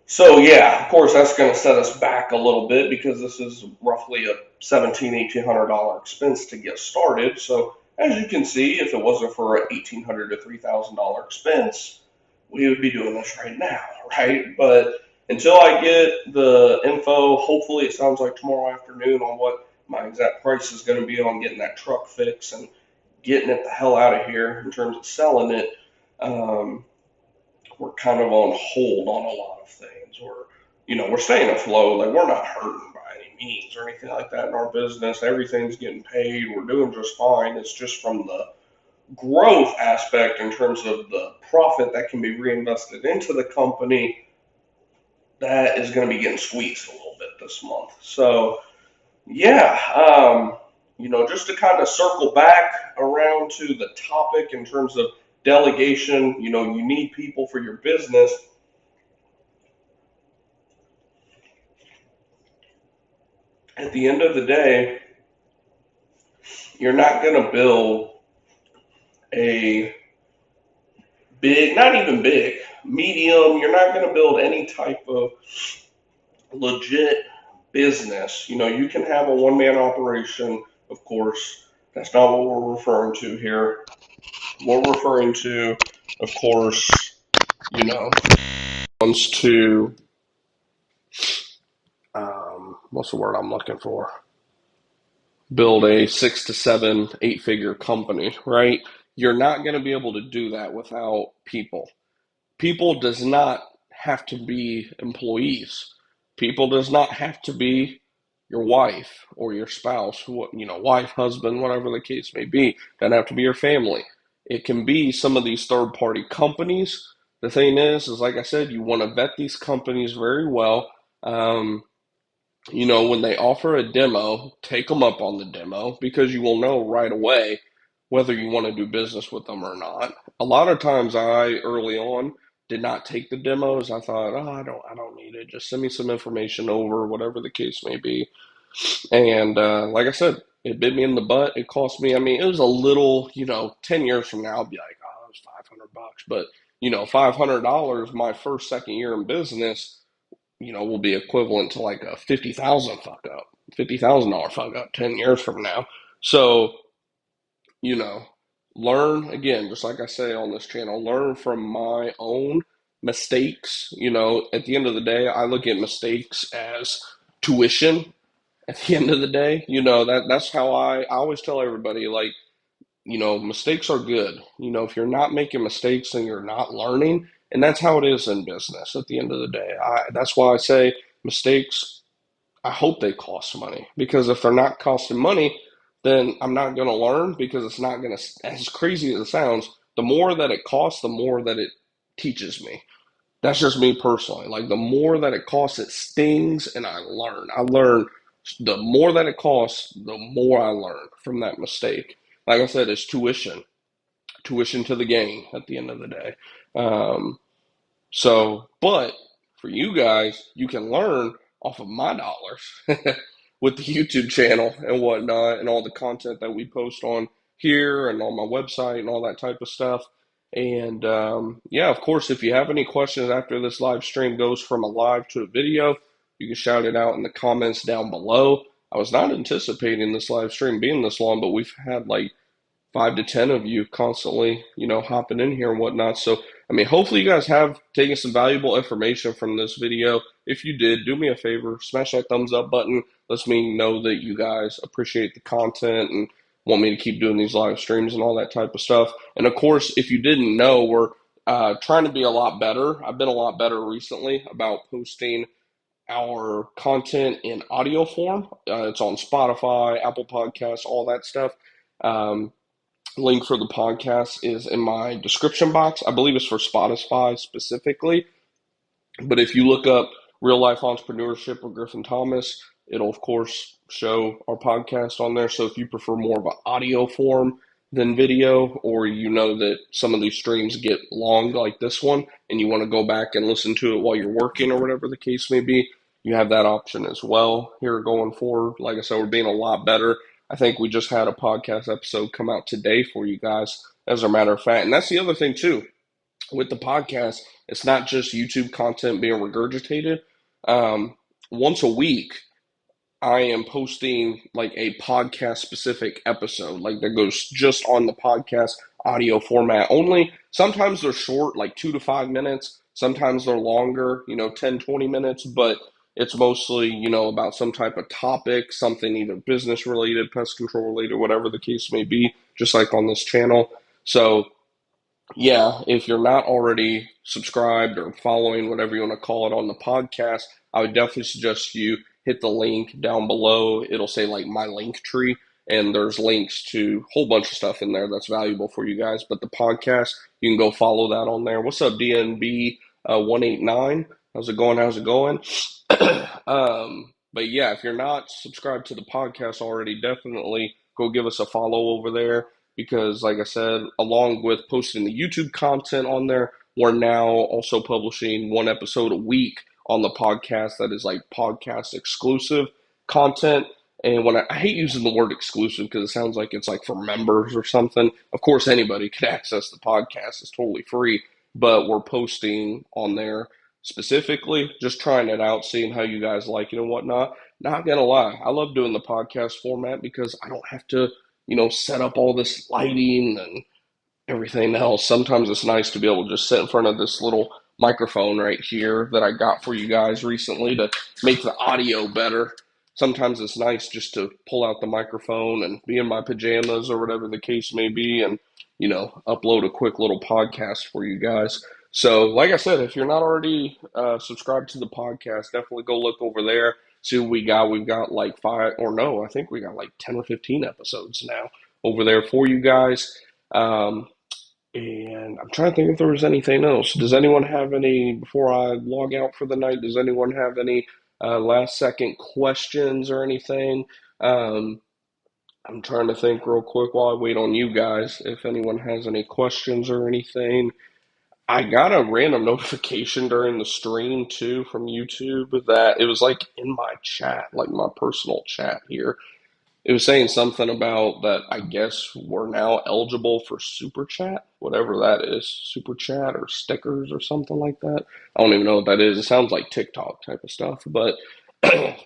So yeah, of course that's going to set us back a little bit because this is roughly a $1,800 expense to get started. So as you can see, if it wasn't for an $1,800 to $3,000 expense, we would be doing this right now, right? But until I get the info, hopefully it sounds like tomorrow afternoon, on what my exact price is going to be on getting that truck fixed and getting it the hell out of here in terms of selling it, we're kind of on hold on a lot of things. We're staying afloat. Like, we're not hurting by any means or anything like that in our business. Everything's getting paid. We're doing just fine. It's just from the growth aspect in terms of the profit that can be reinvested into the company that is going to be getting squeezed a little bit this month. So, yeah, just to kind of circle back around to the topic in terms of delegation, you need people for your business. At the end of the day, you're not going to build a big, not even big, medium, you're not going to build any type of legit business. You can have a one-man operation, of course. That's not what we're referring to here. We're referring to, of course, wants to, what's the word I'm looking for? Build a 6 to 7, 8-figure company, right? You're not going to be able to do that without people. People does not have to be employees. People does not have to be your wife or your spouse, who, wife, husband, whatever the case may be. Doesn't have to be your family. It can be some of these third party companies. The thing is like I said, you want to vet these companies very well. Um, when they offer a demo, take them up on the demo because you will know right away whether you want to do business with them or not. A lot of times early on did not take the demos. I thought, oh, I don't need it. Just send me some information over, whatever the case may be. And like I said, it bit me in the butt. It cost me, I mean, it was a little, 10 years from now, I'll be like, oh, it was $500. But, $500 my first, second year in business, will be equivalent to like a 50,000 fuck up, $50,000 fuck up 10 years from now. So, you know, learn again, just like I say on this channel, learn from my own mistakes. At the end of the day, I look at mistakes as tuition. At the end of the day, that's how I always tell everybody, like, mistakes are good. If you're not making mistakes, then you're not learning. And that's how it is in business at the end of the day. That's why I say mistakes, I hope they cost money, because if they're not costing money, then I'm not going to learn, because it's not going to, as crazy as it sounds, the more that it costs, the more that it teaches me. That's just me personally. Like, the more that it costs, it stings, and I learn. I learn. The more that it costs, the more I learn from that mistake. Like I said, it's tuition to the game at the end of the day. Um, but for you guys, you can learn off of my dollars with the YouTube channel and whatnot, and all the content that we post on here and on my website and all that type of stuff. And yeah, of course, if you have any questions after this live stream goes from a live to a video, you can shout it out in the comments down below. I was not anticipating this live stream being this long, but we've had like 5 to 10 of you constantly, hopping in here and whatnot. So, I mean, hopefully you guys have taken some valuable information from this video. If you did, do me a favor, smash that thumbs up button. Lets me know that you guys appreciate the content and want me to keep doing these live streams and all that type of stuff. And of course, if you didn't know, we're trying to be a lot better. I've been a lot better recently about posting our content in audio form. It's on Spotify, Apple Podcasts, all that stuff. Um, Link for the podcast is in my description box. I believe it's for Spotify specifically. But if you look up Real Life Entrepreneurship with Griffin Thomas, it'll, of course, show our podcast on there. So if you prefer more of an audio form than video, or you know that some of these streams get long like this one, and you want to go back and listen to it while you're working or whatever the case may be, you have that option as well here going forward. Like I said, we're being a lot better. I think we just had a podcast episode come out today for you guys, as a matter of fact. And that's the other thing, too. With the podcast, it's not just YouTube content being regurgitated. Once a week, I am posting like a podcast specific episode, like that goes just on the podcast audio format only. Sometimes they're short, like 2 to 5 minutes. Sometimes they're longer, 10, 20 minutes, but it's mostly, about some type of topic, something either business related, pest control related, whatever the case may be, just like on this channel. So yeah, if you're not already subscribed or following, whatever you want to call it, on the podcast, I would definitely suggest you hit the link down below. It'll say like my LinkTree, and there's links to a whole bunch of stuff in there that's valuable for you guys. But the podcast, you can go follow that on there. What's up, DNB 189? How's it going? How's it going? But yeah, if you're not subscribed to the podcast already, definitely go give us a follow over there, because like I said, along with posting the YouTube content on there, we're now also publishing one episode a week on the podcast that is like podcast exclusive content. And when I hate using the word exclusive because it sounds like it's like for members or something. Of course, anybody can access the podcast. It's totally free, but we're posting on there specifically, just trying it out, seeing how you guys like it and whatnot. Not gonna lie, I love doing the podcast format because I don't have to, set up all this lighting and everything else. Sometimes it's nice to be able to just sit in front of this little microphone right here that I got for you guys recently to make the audio better. Sometimes it's nice just to pull out the microphone and be in my pajamas or whatever the case may be, and, upload a quick little podcast for you guys. So, like I said, if you're not already subscribed to the podcast, definitely go look over there. see what we got. We've got like five, or no, I think we got like 10 or 15 episodes now over there for you guys. Um, and I'm trying to think if there was anything else. Does anyone have any, before I log out for the night, does anyone have any last second questions or anything? Um, I'm trying to think real quick while I wait on you guys if anyone has any questions or anything. I got a random notification during the stream too from YouTube that it was like in my chat, like my personal chat here. It was saying something about that I guess we're now eligible for super chat, whatever that is, super chat or stickers or something like that. I don't even know what that is. It sounds like TikTok type of stuff, but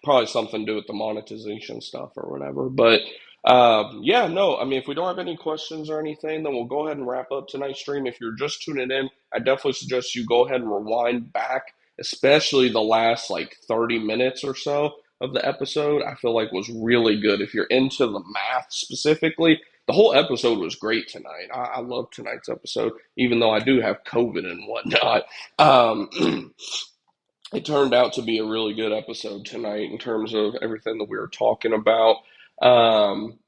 probably something to do with the monetization stuff or whatever. But yeah, no, I mean, if we don't have any questions or anything, then we'll go ahead and wrap up tonight's stream. If you're just tuning in, I definitely suggest you go ahead and rewind back, especially the last like 30 minutes or so of the episode. I feel like was really good. If you're into the math specifically, the whole episode was great tonight. I love tonight's episode, even though I do have COVID and whatnot. Um, it turned out to be a really good episode tonight in terms of everything that we were talking about. Um,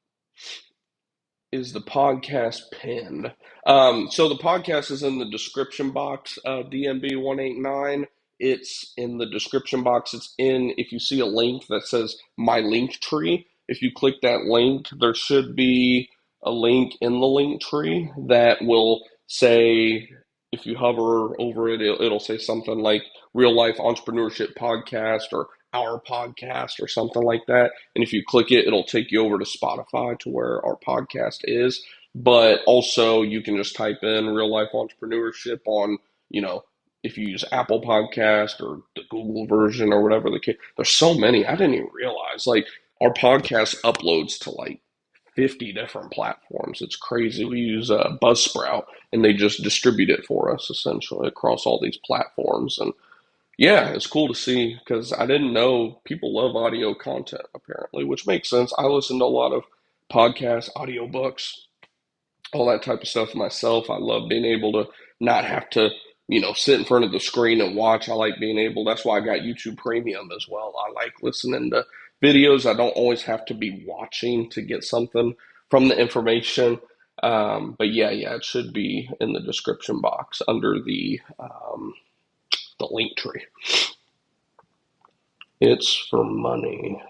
is the podcast pinned? So the podcast is in the description box of DMB 189. It's in the description box. It's in, if you see a link that says my link tree, if you click that link, there should be a link in the link tree that will say, if you hover over it, it'll say something like real life entrepreneurship podcast or our podcast or something like that. And if you click it, it'll take you over to Spotify to where our podcast is. But also, you can just type in real life entrepreneurship on, you know, if you use Apple Podcast or the Google version or whatever the case. There's so many. I didn't even realize. Like, our podcast uploads to like 50 different platforms. It's crazy. We use Buzzsprout and they just distribute it for us essentially across all these platforms. And yeah, it's cool to see because I didn't know people love audio content apparently, which makes sense. I listen to a lot of podcasts, audiobooks, all that type of stuff myself. I love being able to not have to, sit in front of the screen and watch. I like being able, that's why I got YouTube Premium as well. I like listening to videos. I don't always have to be watching to get something from the information. But yeah, it should be in the description box under the link tree. It's for money.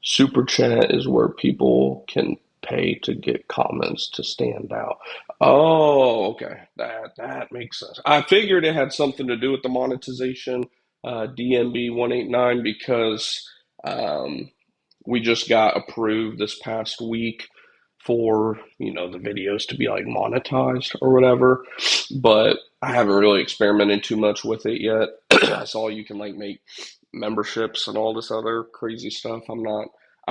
Super chat is where people can pay to get comments to stand out. Oh, okay. That makes sense. I figured it had something to do with the monetization, DMB 189, because um, we just got approved this past week for the videos to be like monetized or whatever, but I haven't really experimented too much with it yet. I saw you can like make memberships and all this other crazy stuff. I'm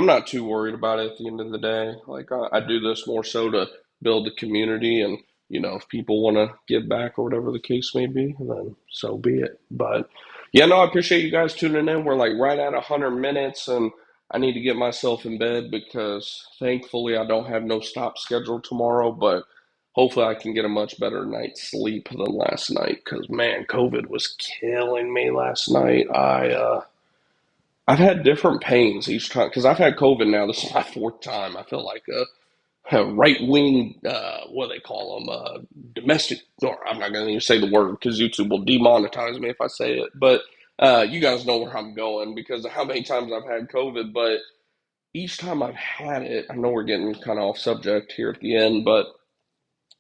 not too worried about it at the end of the day. Like I do this more so to build the community, and if people want to give back or whatever the case may be, then so be it. But yeah, no, I appreciate you guys tuning in. We're like right at 100 minutes, and I need to get myself in bed because thankfully I don't have no stop scheduled tomorrow, but hopefully I can get a much better night's sleep than last night because man, COVID was killing me last night. I've had different pains each time because I've had COVID now. This is my fourth time. I feel like a right wing, what do they call them? Domestic, or I'm not going to even say the word because YouTube will demonetize me if I say it. But you guys know where I'm going because of how many times I've had COVID. But each time I've had it, I know we're getting kind of off subject here at the end, but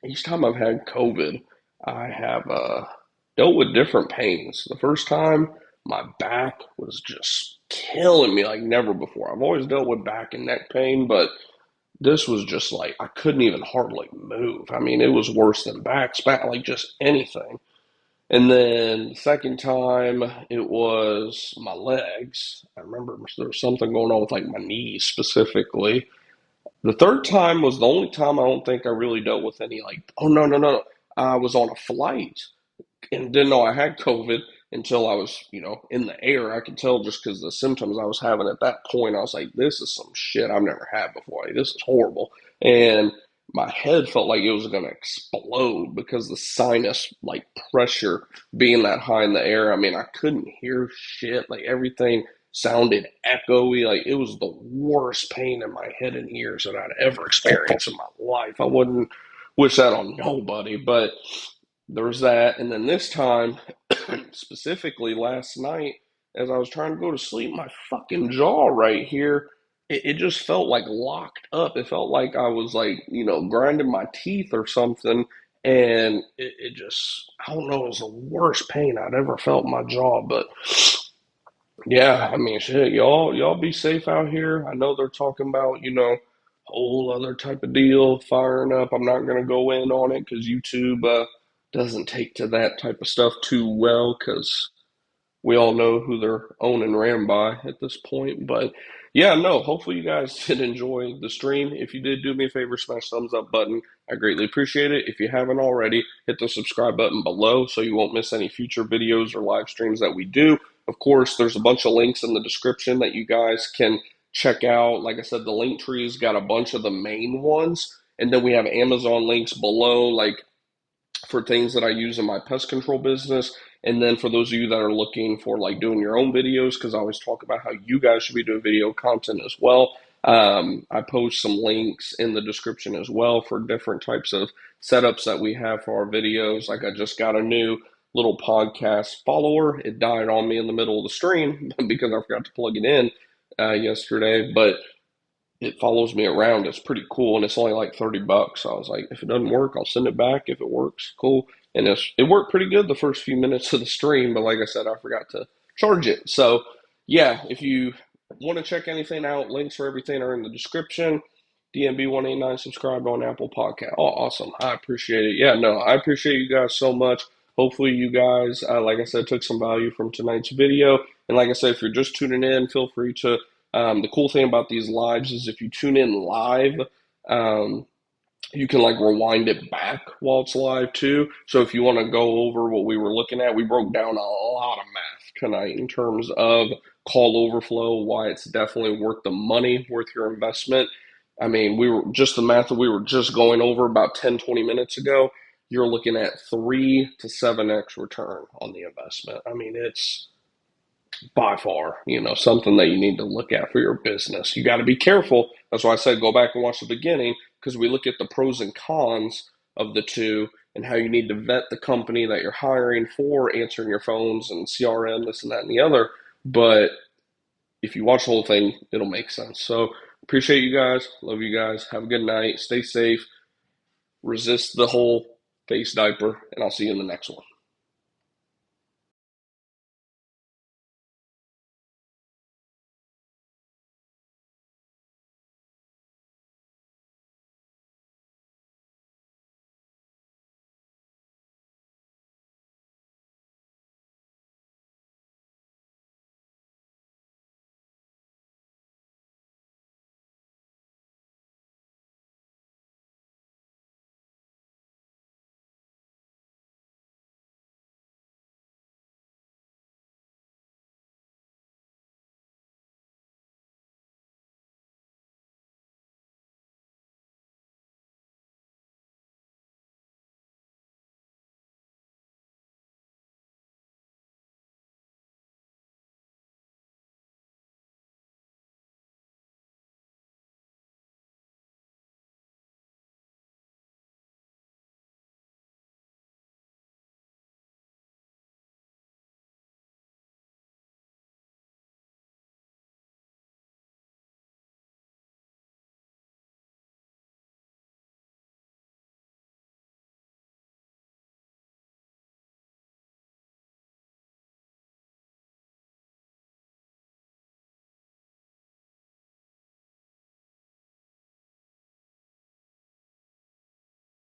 each time I've had COVID, I have dealt with different pains. The first time, my back was just killing me like never before. I've always dealt with back and neck pain, but this was just like I couldn't even hardly move. I mean, it was worse than back, like just anything. And then the second time, it was my legs. I remember there was something going on with like my knees specifically. The third time was the only time I don't think I really dealt with any like, oh no, no, no. I was on a flight and didn't know I had COVID until I was, in the air. I could tell just because the symptoms I was having at that point. I was like, this is some shit I've never had before. Like, this is horrible. And my head felt like it was going to explode because the sinus like pressure being that high in the air. I mean, I couldn't hear shit. Like everything sounded echoey. Like it was the worst pain in my head and ears that I'd ever experienced in my life. I wouldn't wish that on nobody, but there was that. And then this time, specifically last night, as I was trying to go to sleep, my fucking jaw right here, it just felt like locked up. It felt like I was like, grinding my teeth or something. And it just, I don't know, it was the worst pain I'd ever felt in my jaw. But yeah, I mean, shit, y'all be safe out here. I know they're talking about, whole other type of deal, firing up. I'm not gonna go in on it because YouTube doesn't take to that type of stuff too well because we all know who they're owned and ran by at this point. But yeah, no, hopefully you guys did enjoy the stream. If you did, do me a favor, smash thumbs up button. I greatly appreciate it. If you haven't already, hit the subscribe button below so you won't miss any future videos or live streams that we do. Of course, there's a bunch of links in the description that you guys can check out. Like I said, the LinkTree's got a bunch of the main ones. And then we have Amazon links below, like for things that I use in my pest control business. And then for those of you that are looking for like doing your own videos, because I always talk about how you guys should be doing video content as well. I post some links in the description as well for different types of setups that we have for our videos. Like I just got a new little podcast follower. It died on me in the middle of the stream because I forgot to plug it in yesterday. But it follows me around. It's pretty cool, and it's only like $30. So I was like, if it doesn't work, I'll send it back. If it works, cool. And it worked pretty good the first few minutes of the stream, but like I said, I forgot to charge it. So yeah, if you want to check anything out, links for everything are in the description. DMB189 subscribe on Apple Podcast. Oh, awesome. I appreciate it. Yeah, no, I appreciate you guys so much. Hopefully you guys, like I said, took some value from tonight's video. And like I said, if you're just tuning in, feel free to the cool thing about these lives is if you tune in live, um, you can like rewind it back while it's live too. So if you want to go over what we were looking at, we broke down a lot of math tonight in terms of call overflow, why it's definitely worth the money, worth your investment. I mean, we were just the math that we were just going over about 10, 20 minutes ago. You're looking at 3 to 7x return on the investment. I mean, it's by far, something that you need to look at for your business. You got to be careful. That's why I said go back and watch the beginning because we look at the pros and cons of the two and how you need to vet the company that you're hiring for answering your phones and CRM, this and that and the other. But if you watch the whole thing, it'll make sense. So appreciate you guys. Love you guys. Have a good night. Stay safe. Resist the whole face diaper, and I'll see you in the next one.